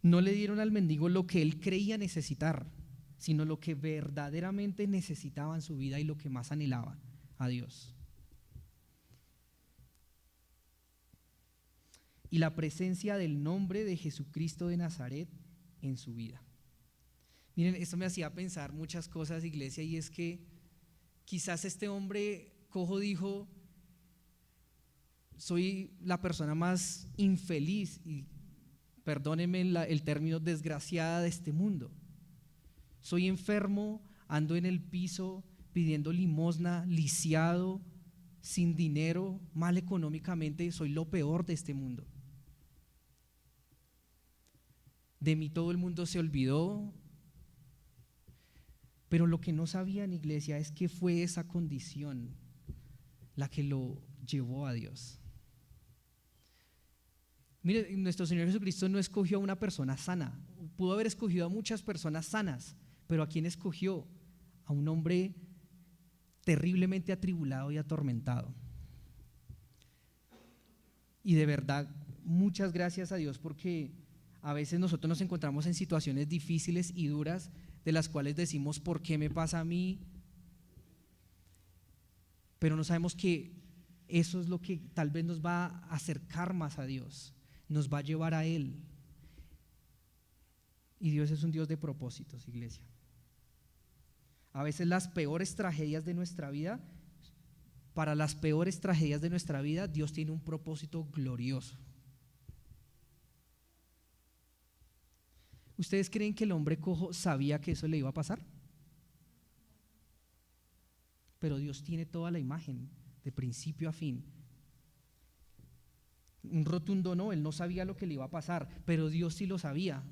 No le dieron al mendigo lo que él creía necesitar, sino lo que verdaderamente necesitaba en su vida y lo que más anhelaba: a Dios. Y la presencia del nombre de Jesucristo de Nazaret en su vida. Miren, esto me hacía pensar muchas cosas, iglesia, y es que quizás este hombre cojo dijo: soy la persona más infeliz, y perdónenme el término, desgraciada de este mundo. Soy enfermo, ando en el piso pidiendo limosna, lisiado, sin dinero, mal económicamente, soy lo peor de este mundo. De mí todo el mundo se olvidó. Pero lo que no sabían, iglesia, es que fue esa condición la que lo llevó a Dios. Mire, nuestro Señor Jesucristo no escogió a una persona sana. Pudo haber escogido a muchas personas sanas, pero ¿a quién escogió? A un hombre terriblemente atribulado y atormentado. Y de verdad, muchas gracias a Dios, porque a veces nosotros nos encontramos en situaciones difíciles y duras de las cuales decimos, ¿por qué me pasa a mí? Pero no sabemos que eso es lo que tal vez nos va a acercar más a Dios, nos va a llevar a Él. Y Dios es un Dios de propósitos, iglesia. A veces las peores tragedias de nuestra vida, para las peores tragedias de nuestra vida, Dios tiene un propósito glorioso. ¿Ustedes creen que el hombre cojo sabía que eso le iba a pasar? Pero Dios tiene toda la imagen, de principio a fin. Un rotundo no, él no sabía lo que le iba a pasar, pero Dios sí lo sabía.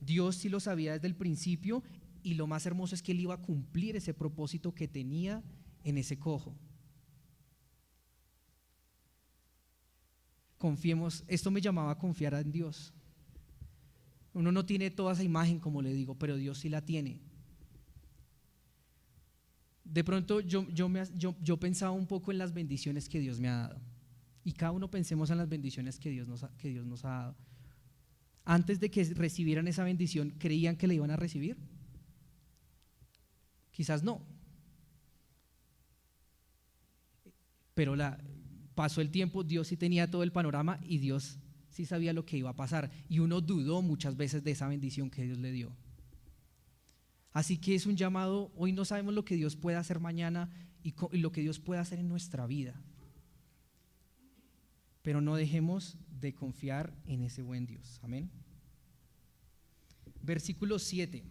Dios sí lo sabía desde el principio, y lo más hermoso es que él iba a cumplir ese propósito que tenía en ese cojo. Confiemos, esto me llamaba a confiar en Dios. Uno no tiene toda esa imagen, como le digo, pero Dios sí la tiene. De pronto yo pensaba un poco en las bendiciones que Dios me ha dado, y cada uno pensemos en las bendiciones que Dios nos ha dado. Antes de que recibieran esa bendición, ¿creían que la iban a recibir? Quizás no, pero pasó el tiempo, Dios sí tenía todo el panorama y Dios sí sabía lo que iba a pasar, y uno dudó muchas veces de esa bendición que Dios le dio. Así que es un llamado. Hoy no sabemos lo que Dios puede hacer mañana y lo que Dios puede hacer en nuestra vida, pero no dejemos de confiar en ese buen Dios. Amén. Versículo 7: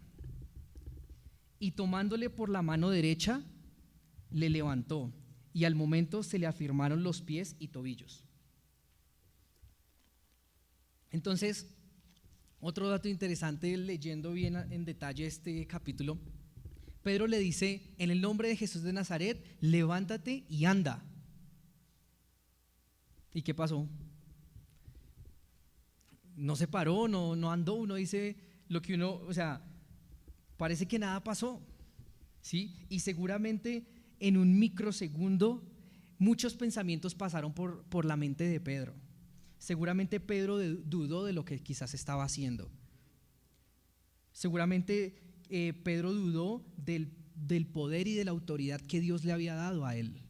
y tomándole por la mano derecha, le levantó, y al momento se le afirmaron los pies y tobillos. Entonces, otro dato interesante, leyendo bien en detalle este capítulo, Pedro le dice: en el nombre de Jesús de Nazaret, levántate y anda. ¿Y qué pasó? No se paró, no andó. Uno dice lo que uno, parece que nada pasó, ¿sí? Y seguramente en un microsegundo muchos pensamientos pasaron por la mente de Pedro. Seguramente Pedro dudó de lo que quizás estaba haciendo. Seguramente Pedro dudó del poder y de la autoridad que Dios le había dado a él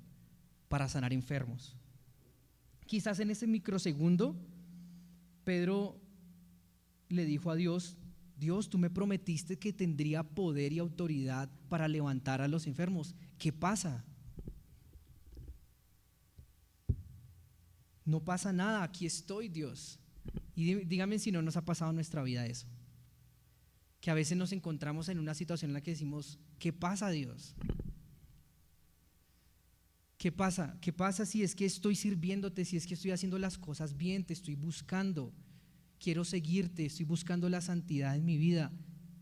para sanar enfermos. Quizás en ese microsegundo Pedro le dijo a Dios: Dios, tú me prometiste que tendría poder y autoridad para levantar a los enfermos. ¿Qué pasa? No pasa nada, aquí estoy, Dios. Y dígame si no nos ha pasado en nuestra vida eso, que a veces nos encontramos en una situación en la que decimos: ¿qué pasa, Dios? ¿Qué pasa? ¿Qué pasa si es que estoy sirviéndote, si es que estoy haciendo las cosas bien, te estoy buscando, quiero seguirte, estoy buscando la santidad en mi vida,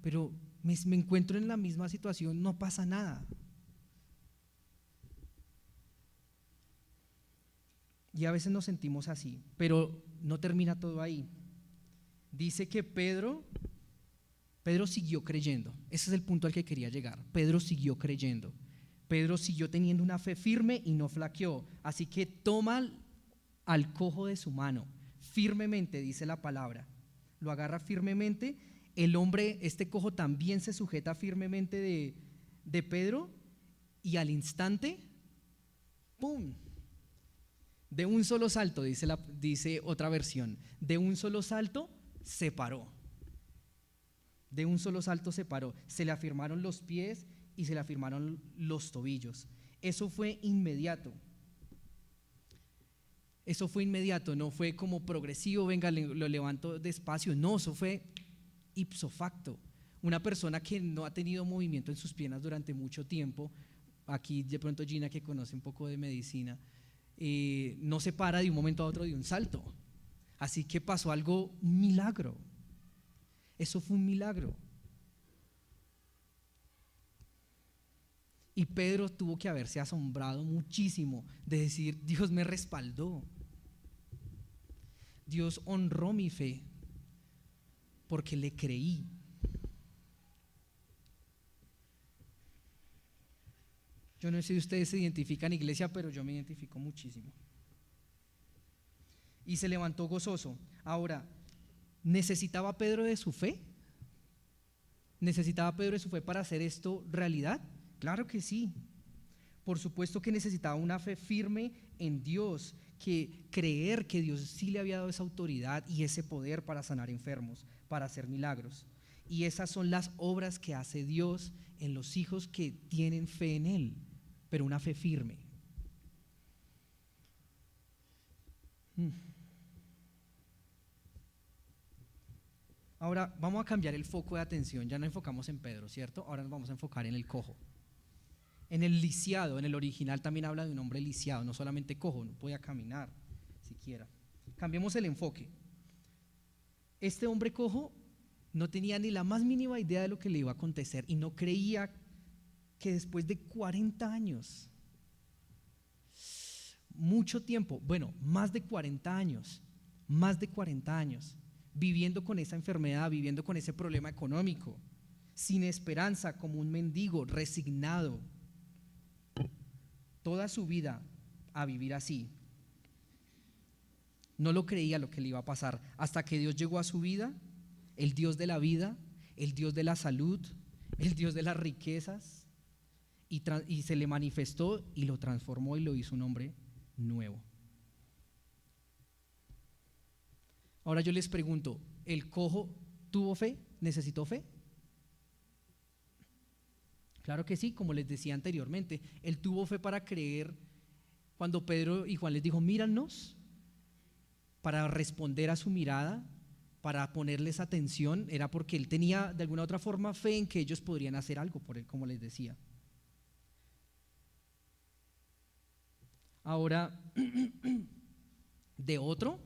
pero me encuentro en la misma situación, no pasa nada? Y a veces nos sentimos así, pero no termina todo ahí. Dice que Pedro siguió creyendo. Ese es el punto al que quería llegar. Pedro siguió creyendo. Pedro siguió teniendo una fe firme y no flaqueó. Así que toma al cojo de su mano, firmemente, dice la palabra. Lo agarra firmemente. El hombre, este cojo, también se sujeta firmemente de Pedro, y al instante, ¡pum!, de un solo salto, dice otra versión, de un solo salto se paró. De un solo salto se paró. Se le afirmaron los pies y se le afirmaron los tobillos. Eso fue inmediato. Eso fue inmediato, no fue como progresivo, venga, lo levanto despacio. No, eso fue ipso facto. Una persona que no ha tenido movimiento en sus piernas durante mucho tiempo, aquí de pronto Gina, que conoce un poco de medicina, no se para de un momento a otro de un salto. Así que pasó algo, un milagro. Eso fue un milagro. Y Pedro tuvo que haberse asombrado muchísimo de decir: Dios me respaldó, Dios honró mi fe porque le creí. Yo no sé si ustedes se identifican, iglesia, pero yo me identifico muchísimo. Y se levantó gozoso. Ahora, ¿necesitaba Pedro de su fe? ¿Necesitaba Pedro de su fe para hacer esto realidad? Claro que sí. Por supuesto que necesitaba una fe firme en Dios, que creer que Dios sí le había dado esa autoridad y ese poder para sanar enfermos, para hacer milagros. Y esas son las obras que hace Dios en los hijos que tienen fe en Él, pero una fe firme. Ahora vamos a cambiar el foco de atención. Ya no enfocamos en Pedro, ¿cierto? Ahora nos vamos a enfocar en el cojo. En el lisiado, en el original también habla de un hombre lisiado, no solamente cojo, no podía caminar siquiera. Cambiemos el enfoque. Este hombre cojo no tenía ni la más mínima idea de lo que le iba a acontecer y no creía que después de 40 años, mucho tiempo, bueno, más de 40 años, viviendo con esa enfermedad, viviendo con ese problema económico, sin esperanza, como un mendigo, resignado, toda su vida a vivir así. No lo creía lo que le iba a pasar, hasta que Dios llegó a su vida, el Dios de la vida, el Dios de la salud, el Dios de las riquezas, y se le manifestó y lo transformó y lo hizo un hombre nuevo. Ahora yo les pregunto, ¿el cojo tuvo fe? ¿Necesitó fe? Claro que sí, como les decía anteriormente, él tuvo fe para creer cuando Pedro y Juan les dijo, míranos, para responder a su mirada, para ponerles atención, era porque él tenía de alguna u otra forma fe en que ellos podrían hacer algo por él, como les decía. Ahora, de otro,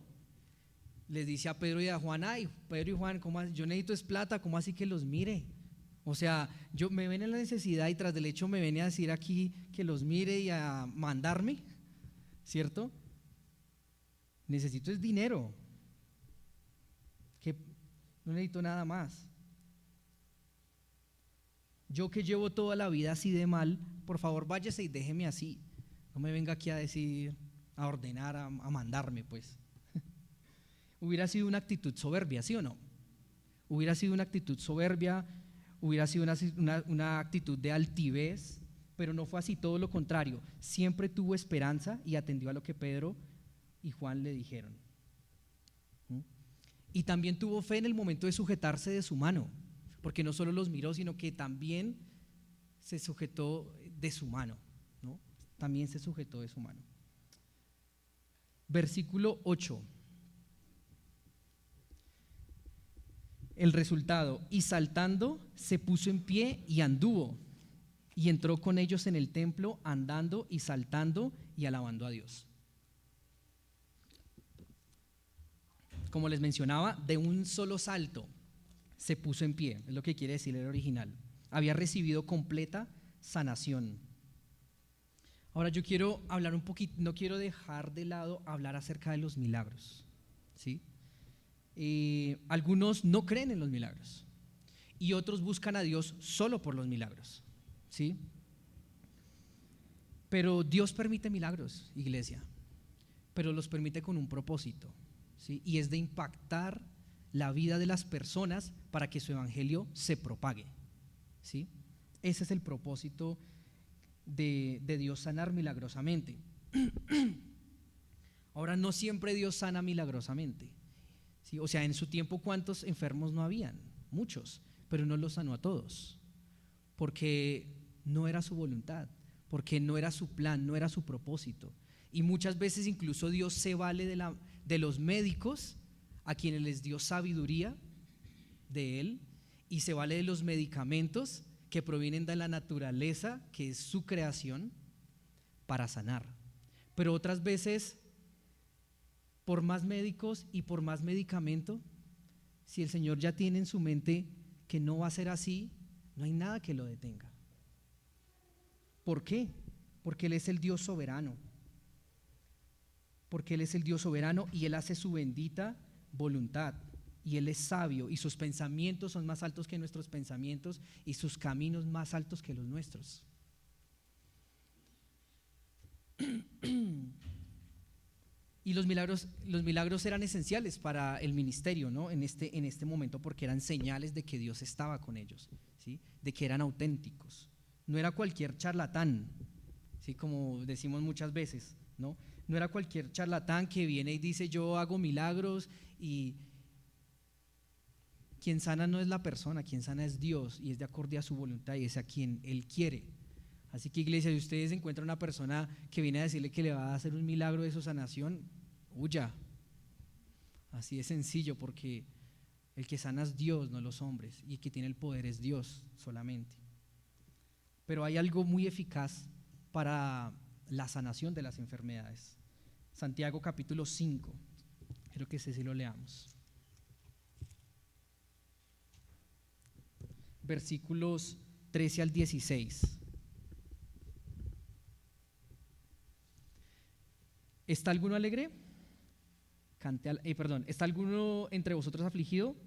les dice a Pedro y a Juan, ay, Pedro y Juan, ¿cómo yo necesito es plata, ¿cómo así que los mire? O sea, yo me ven en la necesidad y tras del hecho me ven a decir aquí que los mire y a mandarme, ¿cierto? Necesito es dinero, que no necesito nada más. Yo que llevo toda la vida así de mal, por favor váyase y déjeme así. No me venga aquí a decir, a ordenar, a mandarme, pues. Hubiera sido una actitud soberbia, ¿sí o no? Hubiera sido una actitud soberbia, hubiera sido una actitud de altivez, pero no fue así, todo lo contrario. Siempre tuvo esperanza y atendió a lo que Pedro y Juan le dijeron. Y también tuvo fe en el momento de sujetarse de su mano, porque no solo los miró, sino que también se sujetó de su mano, ¿no? También se sujetó de su mano. Versículo 8. El resultado, y saltando se puso en pie y anduvo, y entró con ellos en el templo andando y saltando y alabando a Dios. Como les mencionaba, de un solo salto se puso en pie, es lo que quiere decir el original. Había recibido completa sanación. Ahora yo quiero hablar un poquito, no quiero dejar de lado hablar acerca de los milagros, ¿sí? Algunos no creen en los milagros y otros buscan a Dios solo por los milagros, ¿sí? Pero Dios permite milagros, iglesia, pero los permite con un propósito, ¿sí? Y es de impactar la vida de las personas para que su evangelio se propague, ¿sí? Ese es el propósito de Dios, sanar milagrosamente. Ahora, no siempre Dios sana milagrosamente, ¿sí? O sea, en su tiempo, ¿cuántos enfermos no habían? Muchos, pero no los sanó a todos, porque no era su voluntad, porque no era su plan, no era su propósito. Y muchas veces incluso Dios se vale de los médicos a quienes les dio sabiduría de Él, y se vale de los medicamentos que provienen de la naturaleza, que es su creación, para sanar. Pero otras veces, por más médicos y por más medicamento, si el Señor ya tiene en su mente que no va a ser así, no hay nada que lo detenga. ¿Por qué? Porque Él es el Dios soberano. Porque Él es el Dios soberano y Él hace su bendita voluntad. Y Él es sabio y sus pensamientos son más altos que nuestros pensamientos y sus caminos más altos que los nuestros. Y los milagros eran esenciales para el ministerio, ¿no? En este momento, porque eran señales de que Dios estaba con ellos, ¿sí? De que eran auténticos. No era cualquier charlatán, ¿sí? Como decimos muchas veces, ¿no? No era cualquier charlatán que viene y dice yo hago milagros, y quien sana no es la persona, quien sana es Dios, y es de acorde a su voluntad y es a quien Él quiere. Así que, iglesia, si ustedes encuentran una persona que viene a decirle que le va a hacer un milagro de su sanación, huya. Así de sencillo, porque el que sana es Dios, no los hombres, y el que tiene el poder es Dios solamente. Pero hay algo muy eficaz para la sanación de las enfermedades. Santiago capítulo 5, creo que ese sí lo leamos. Versículos 13 al 16. ¿Está alguno alegre? ¿Está alguno entre vosotros afligido?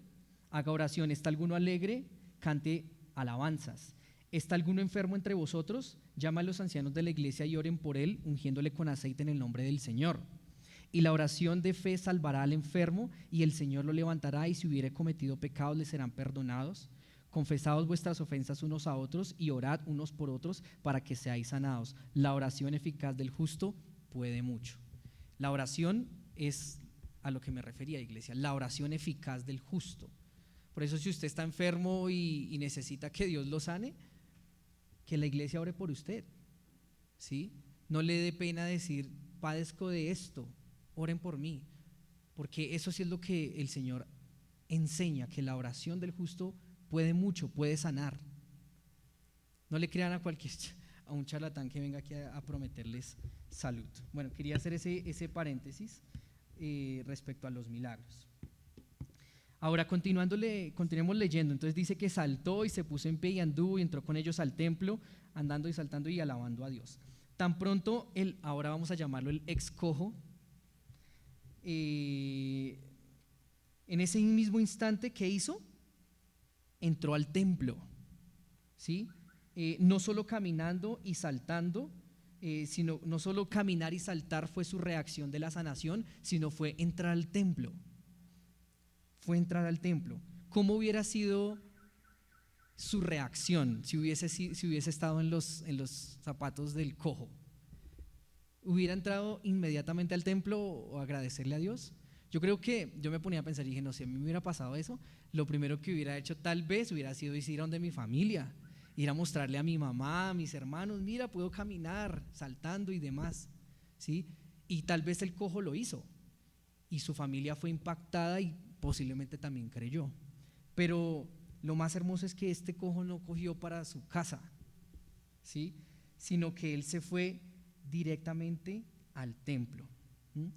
Haga oración. ¿Está alguno alegre? Cante alabanzas. ¿Está alguno enfermo entre vosotros? Llama a los ancianos de la iglesia y oren por él, ungiéndole con aceite en el nombre del Señor. Y la oración de fe salvará al enfermo, y el Señor lo levantará, y si hubiere cometido pecados le serán perdonados. Confesaos vuestras ofensas unos a otros y orad unos por otros para que seáis sanados. La oración eficaz del justo puede mucho. La oración es a lo que me refería, iglesia, la oración eficaz del justo. Por eso, si usted está enfermo y necesita que Dios lo sane, que la iglesia ore por usted, ¿sí? No le dé pena decir, padezco de esto, oren por mí, porque eso sí es lo que el Señor enseña, que la oración del justo puede mucho, puede sanar. No le crean a un charlatán que venga aquí a prometerles salud. Bueno, quería hacer ese paréntesis respecto a los milagros. Ahora, continuemos leyendo. Entonces dice que saltó y se puso en pie y anduvo y entró con ellos al templo, andando y saltando y alabando a Dios. Tan pronto ahora vamos a llamarlo el ex cojo, en ese mismo instante, ¿qué hizo? Entró al templo, ¿sí? No solo caminando y saltando, sino no solo caminar y saltar fue su reacción de la sanación, sino fue entrar al templo. Fue entrar al templo. ¿Cómo hubiera sido su reacción si hubiese estado en los zapatos del cojo? ¿Hubiera entrado inmediatamente al templo o agradecerle a Dios? Yo creo que yo me ponía a pensar y dije, no, si a mí me hubiera pasado eso, lo primero que hubiera hecho tal vez hubiera sido ir a donde mi familia, ir a mostrarle a mi mamá, a mis hermanos, mira, puedo caminar saltando y demás, ¿sí? Y tal vez el cojo lo hizo y su familia fue impactada y posiblemente también creyó. Pero lo más hermoso es que este cojo no cogió para su casa, ¿sí? Sino que él se fue directamente al templo, ¿sí?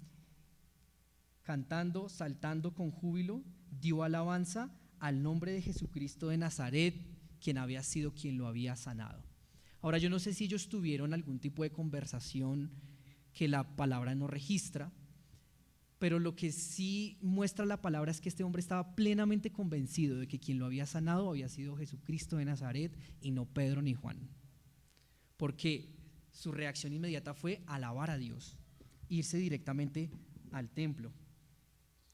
Cantando, saltando con júbilo, dio alabanza al nombre de Jesucristo de Nazaret, quien había sido quien lo había sanado. Ahora, yo no sé si ellos tuvieron algún tipo de conversación que la palabra no registra, pero lo que sí muestra la palabra es que este hombre estaba plenamente convencido de que quien lo había sanado había sido Jesucristo de Nazaret y no Pedro ni Juan, porque su reacción inmediata fue alabar a Dios, irse directamente al templo.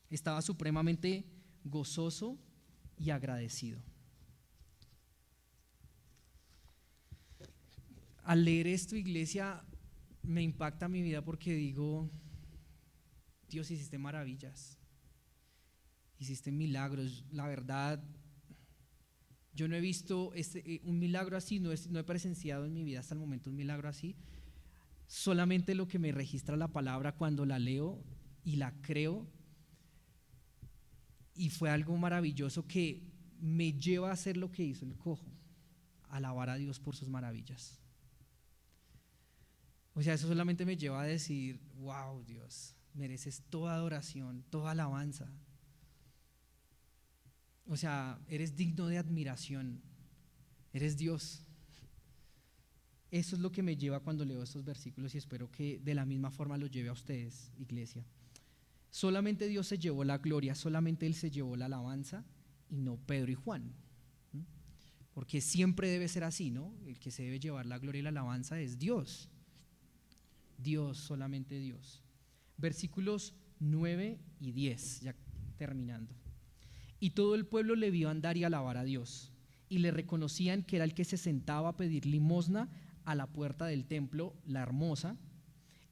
Estaba supremamente gozoso y agradecido. Al leer esto, iglesia, me impacta mi vida porque digo, Dios, hiciste maravillas, hiciste milagros. La verdad, yo no he visto un milagro así, no he presenciado en mi vida hasta el momento un milagro así. Solamente lo que me registra la palabra cuando la leo y la creo. Y fue algo maravilloso que me lleva a hacer lo que hizo el cojo, alabar a Dios por sus maravillas. O sea, eso solamente me lleva a decir, wow, Dios, mereces toda adoración, toda alabanza. O sea, eres digno de admiración, eres Dios. Eso es lo que me lleva cuando leo estos versículos y espero que de la misma forma lo lleve a ustedes, iglesia. Solamente Dios se llevó la gloria, solamente Él se llevó la alabanza y no Pedro y Juan. Porque siempre debe ser así, ¿no? El que se debe llevar la gloria y la alabanza es Dios. Dios, solamente Dios. Versículos 9 y 10, ya terminando. Y todo el pueblo le vio andar y alabar a Dios, y le reconocían que era el que se sentaba a pedir limosna a la puerta del templo, la hermosa,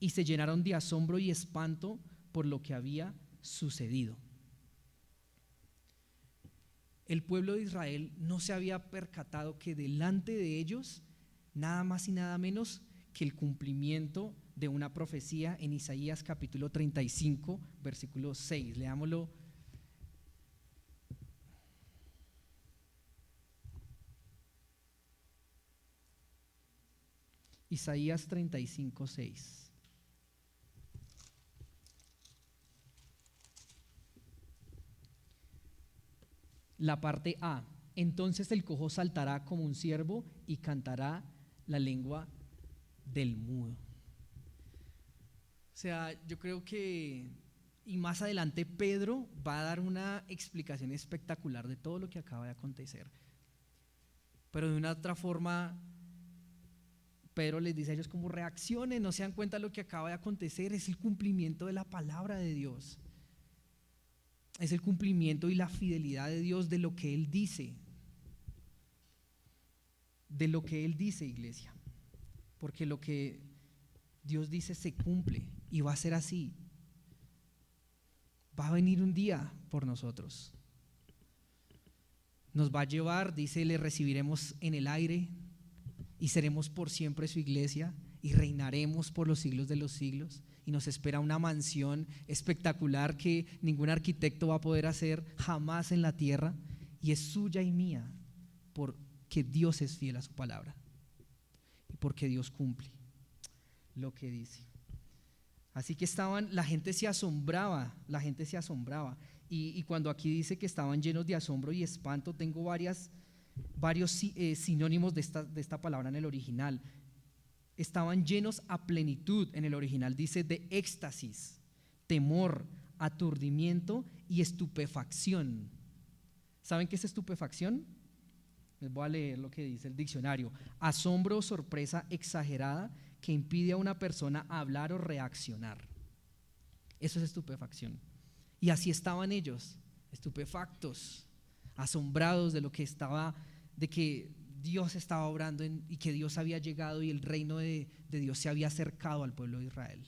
y se llenaron de asombro y espanto por lo que había sucedido. El pueblo de Israel no se había percatado que delante de ellos, nada más y nada menos que el cumplimiento de una profecía en Isaías capítulo 35, versículo 6. Leámoslo. Isaías 35, 6. La parte A. Entonces el cojo saltará como un ciervo y cantará la lengua del mudo. O sea, yo creo que, y más adelante Pedro va a dar una explicación espectacular de todo lo que acaba de acontecer. Pero de una otra forma, Pedro les dice a ellos como reaccionen, no se dan cuenta de lo que acaba de acontecer, es el cumplimiento de la palabra de Dios. Es el cumplimiento y la fidelidad de Dios de lo que Él dice. De lo que Él dice, iglesia. Porque lo que Dios dice se cumple y va a ser así. Va a venir un día por nosotros. Nos va a llevar, dice, le recibiremos en el aire y seremos por siempre su iglesia y reinaremos por los siglos de los siglos. Y nos espera una mansión espectacular que ningún arquitecto va a poder hacer jamás en la tierra, y es suya y mía porque Dios es fiel a su palabra y porque Dios cumple lo que dice. Así que la gente se asombraba, y cuando aquí dice que estaban llenos de asombro y espanto, tengo varios sinónimos de esta palabra en el original. Estaban llenos a plenitud, en el original dice de éxtasis, temor, aturdimiento y estupefacción. ¿Saben qué es estupefacción? Les voy a leer lo que dice el diccionario: asombro o sorpresa exagerada que impide a una persona hablar o reaccionar. Eso es estupefacción. Y así estaban ellos, estupefactos, asombrados de lo que de que Dios estaba obrando y que Dios había llegado y el reino de Dios se había acercado al pueblo de Israel.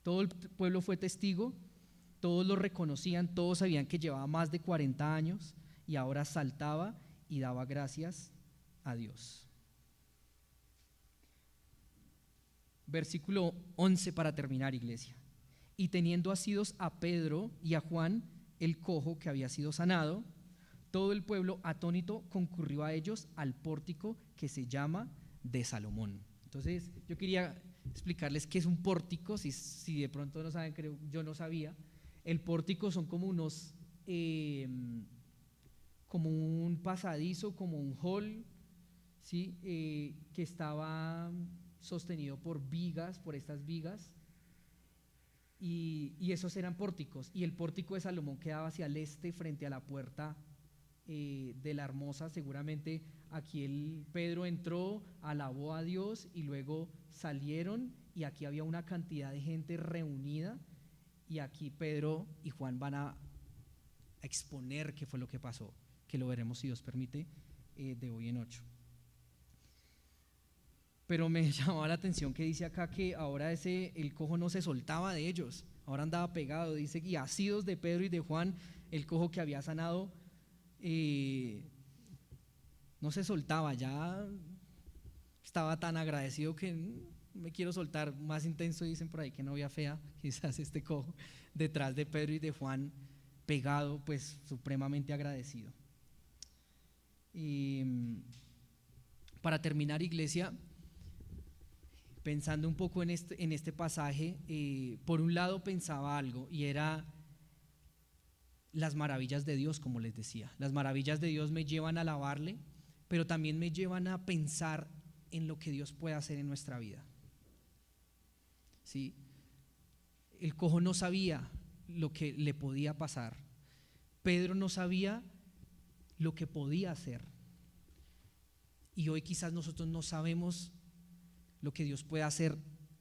Todo el pueblo fue testigo, todos lo reconocían, todos sabían que llevaba más de 40 años y ahora saltaba y daba gracias a Dios. Versículo 11 para terminar, iglesia. Y teniendo asidos a Pedro y a Juan, el cojo que había sido sanado, todo el pueblo atónito concurrió a ellos al pórtico que se llama de Salomón. Entonces yo quería explicarles qué es un pórtico, si de pronto no saben, creo, yo no sabía. El pórtico son como como un pasadizo, como un hall, ¿sí? Que estaba sostenido por estas vigas. Y esos eran pórticos, y el pórtico de Salomón quedaba hacia el este frente a la puerta de la hermosa. Seguramente aquí Pedro entró, alabó a Dios y luego salieron, y aquí había una cantidad de gente reunida, y aquí Pedro y Juan van a exponer qué fue lo que pasó, que lo veremos, si Dios permite, de hoy en 8. Pero me llamaba la atención que dice acá que ahora el cojo no se soltaba de ellos, ahora andaba pegado. Dice, y asidos de Pedro y de Juan, el cojo que había sanado, no se soltaba, ya estaba tan agradecido que me quiero soltar. Más intenso, dicen por ahí, que novia fea, quizás este cojo, detrás de Pedro y de Juan, pegado, pues supremamente agradecido. Y para terminar, iglesia, pensando un poco en este pasaje, por un lado pensaba algo, y era las maravillas de Dios, como les decía. Las maravillas de Dios me llevan a alabarle, pero también me llevan a pensar en lo que Dios puede hacer en nuestra vida. ¿Sí? El cojo no sabía lo que le podía pasar. Pedro no sabía lo que podía hacer. Y hoy quizás nosotros no sabemos lo que Dios puede hacer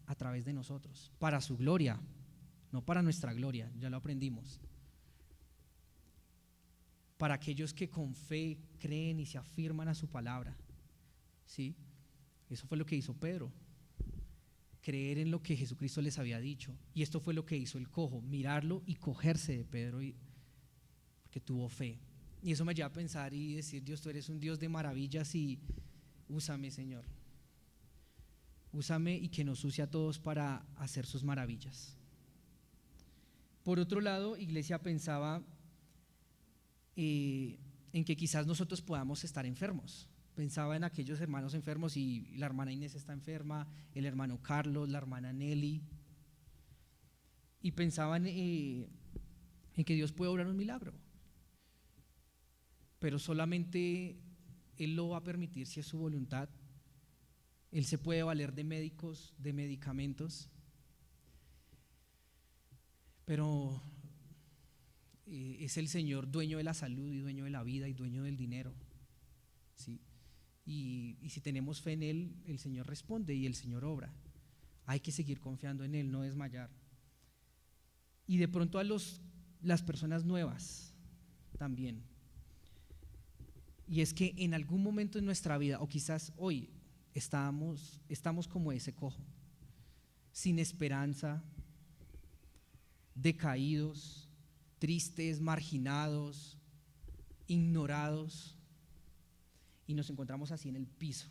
a través de nosotros, para su gloria, no para nuestra gloria, ya lo aprendimos. Para aquellos que con fe creen y se afirman a su palabra, ¿sí? Eso fue lo que hizo Pedro, creer en lo que Jesucristo les había dicho. Y esto fue lo que hizo el cojo, mirarlo y cogerse de Pedro, porque tuvo fe. Y eso me lleva a pensar y decir: Dios, tú eres un Dios de maravillas y úsame, Señor. Úsame y que nos use a todos para hacer sus maravillas. Por otro lado, iglesia, pensaba en que quizás nosotros podamos estar enfermos. Pensaba en aquellos hermanos enfermos, y la hermana Inés está enferma, el hermano Carlos, la hermana Nelly, y pensaba en que Dios puede obrar un milagro, pero solamente Él lo va a permitir si es su voluntad. Él se puede valer de médicos, de medicamentos, pero es el Señor dueño de la salud y dueño de la vida y dueño del dinero, ¿sí? Y si tenemos fe en Él, el Señor responde y el Señor obra. Hay que seguir confiando en Él, no desmayar. Y de pronto a las personas nuevas también. Y es que en algún momento en nuestra vida, o quizás hoy, estamos como ese cojo, sin esperanza, decaídos, tristes, marginados, ignorados, y nos encontramos así en el piso.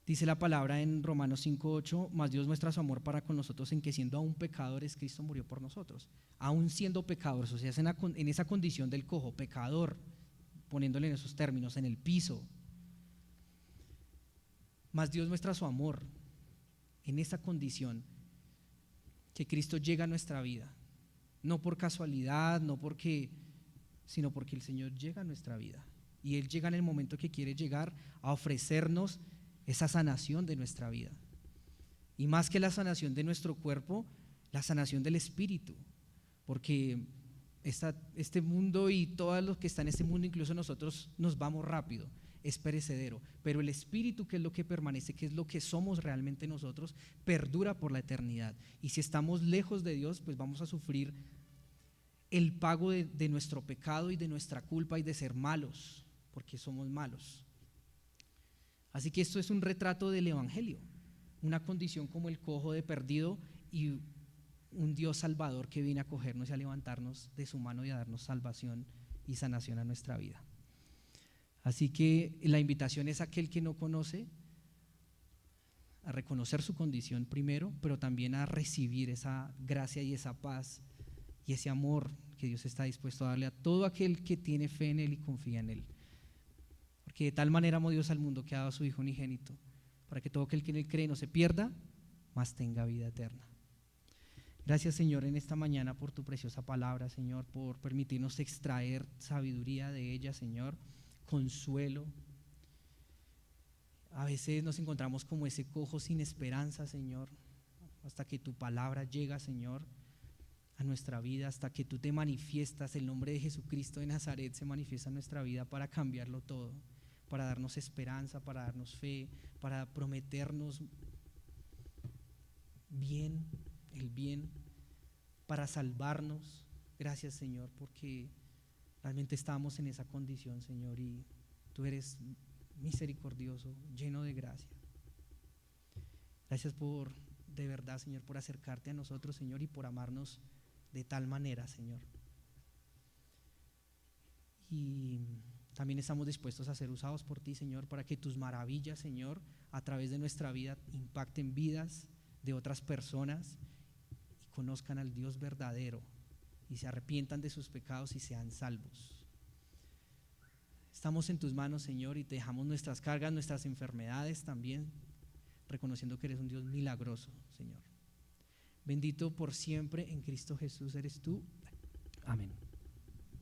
Dice la palabra en Romanos 5:8: mas Dios muestra su amor para con nosotros en que, siendo aún pecadores, Cristo murió por nosotros. Aún siendo pecadores, o sea, es en esa condición del cojo, pecador, poniéndole en esos términos, en el piso. Mas Dios muestra su amor en esa condición, que Cristo llega a nuestra vida, no por casualidad, sino porque el Señor llega a nuestra vida, y Él llega en el momento que quiere llegar a ofrecernos esa sanación de nuestra vida, y más que la sanación de nuestro cuerpo, la sanación del espíritu, porque este mundo y todo lo que está en este mundo, incluso nosotros, nos vamos rápido, es perecedero, pero el espíritu, que es lo que permanece, que es lo que somos realmente nosotros, perdura por la eternidad. Y si estamos lejos de Dios, pues vamos a sufrir el pago de nuestro pecado y de nuestra culpa y de ser malos, porque somos malos. Así que esto es un retrato del evangelio, una condición como el cojo de perdido, y un Dios salvador que viene a cogernos y a levantarnos de su mano y a darnos salvación y sanación a nuestra vida. Así que la invitación es a aquel que no conoce a reconocer su condición primero, pero también a recibir esa gracia y esa paz y ese amor que Dios está dispuesto a darle a todo aquel que tiene fe en Él y confía en Él. Porque de tal manera amó Dios al mundo, que ha dado a su Hijo unigénito, para que todo aquel que en Él cree no se pierda, mas tenga vida eterna. Gracias, Señor, en esta mañana por tu preciosa palabra, Señor, por permitirnos extraer sabiduría de ella, Señor, consuelo. A veces nos encontramos como ese cojo sin esperanza, Señor, hasta que tu palabra llega, Señor, a nuestra vida, hasta que tú te manifiestas, el nombre de Jesucristo de Nazaret se manifiesta en nuestra vida para cambiarlo todo, para darnos esperanza, para darnos fe, para prometernos bien, el bien, para salvarnos. Gracias, Señor, porque realmente estamos en esa condición, Señor, y tú eres misericordioso, lleno de gracia. Gracias de verdad, Señor, por acercarte a nosotros, Señor, y por amarnos de tal manera, Señor. Y también estamos dispuestos a ser usados por ti, Señor, para que tus maravillas, Señor, a través de nuestra vida impacten vidas de otras personas y conozcan al Dios verdadero y se arrepientan de sus pecados y sean salvos. Estamos en tus manos, Señor, y te dejamos nuestras cargas, nuestras enfermedades también, reconociendo que eres un Dios milagroso, Señor. Bendito por siempre en Cristo Jesús eres tú. Amén.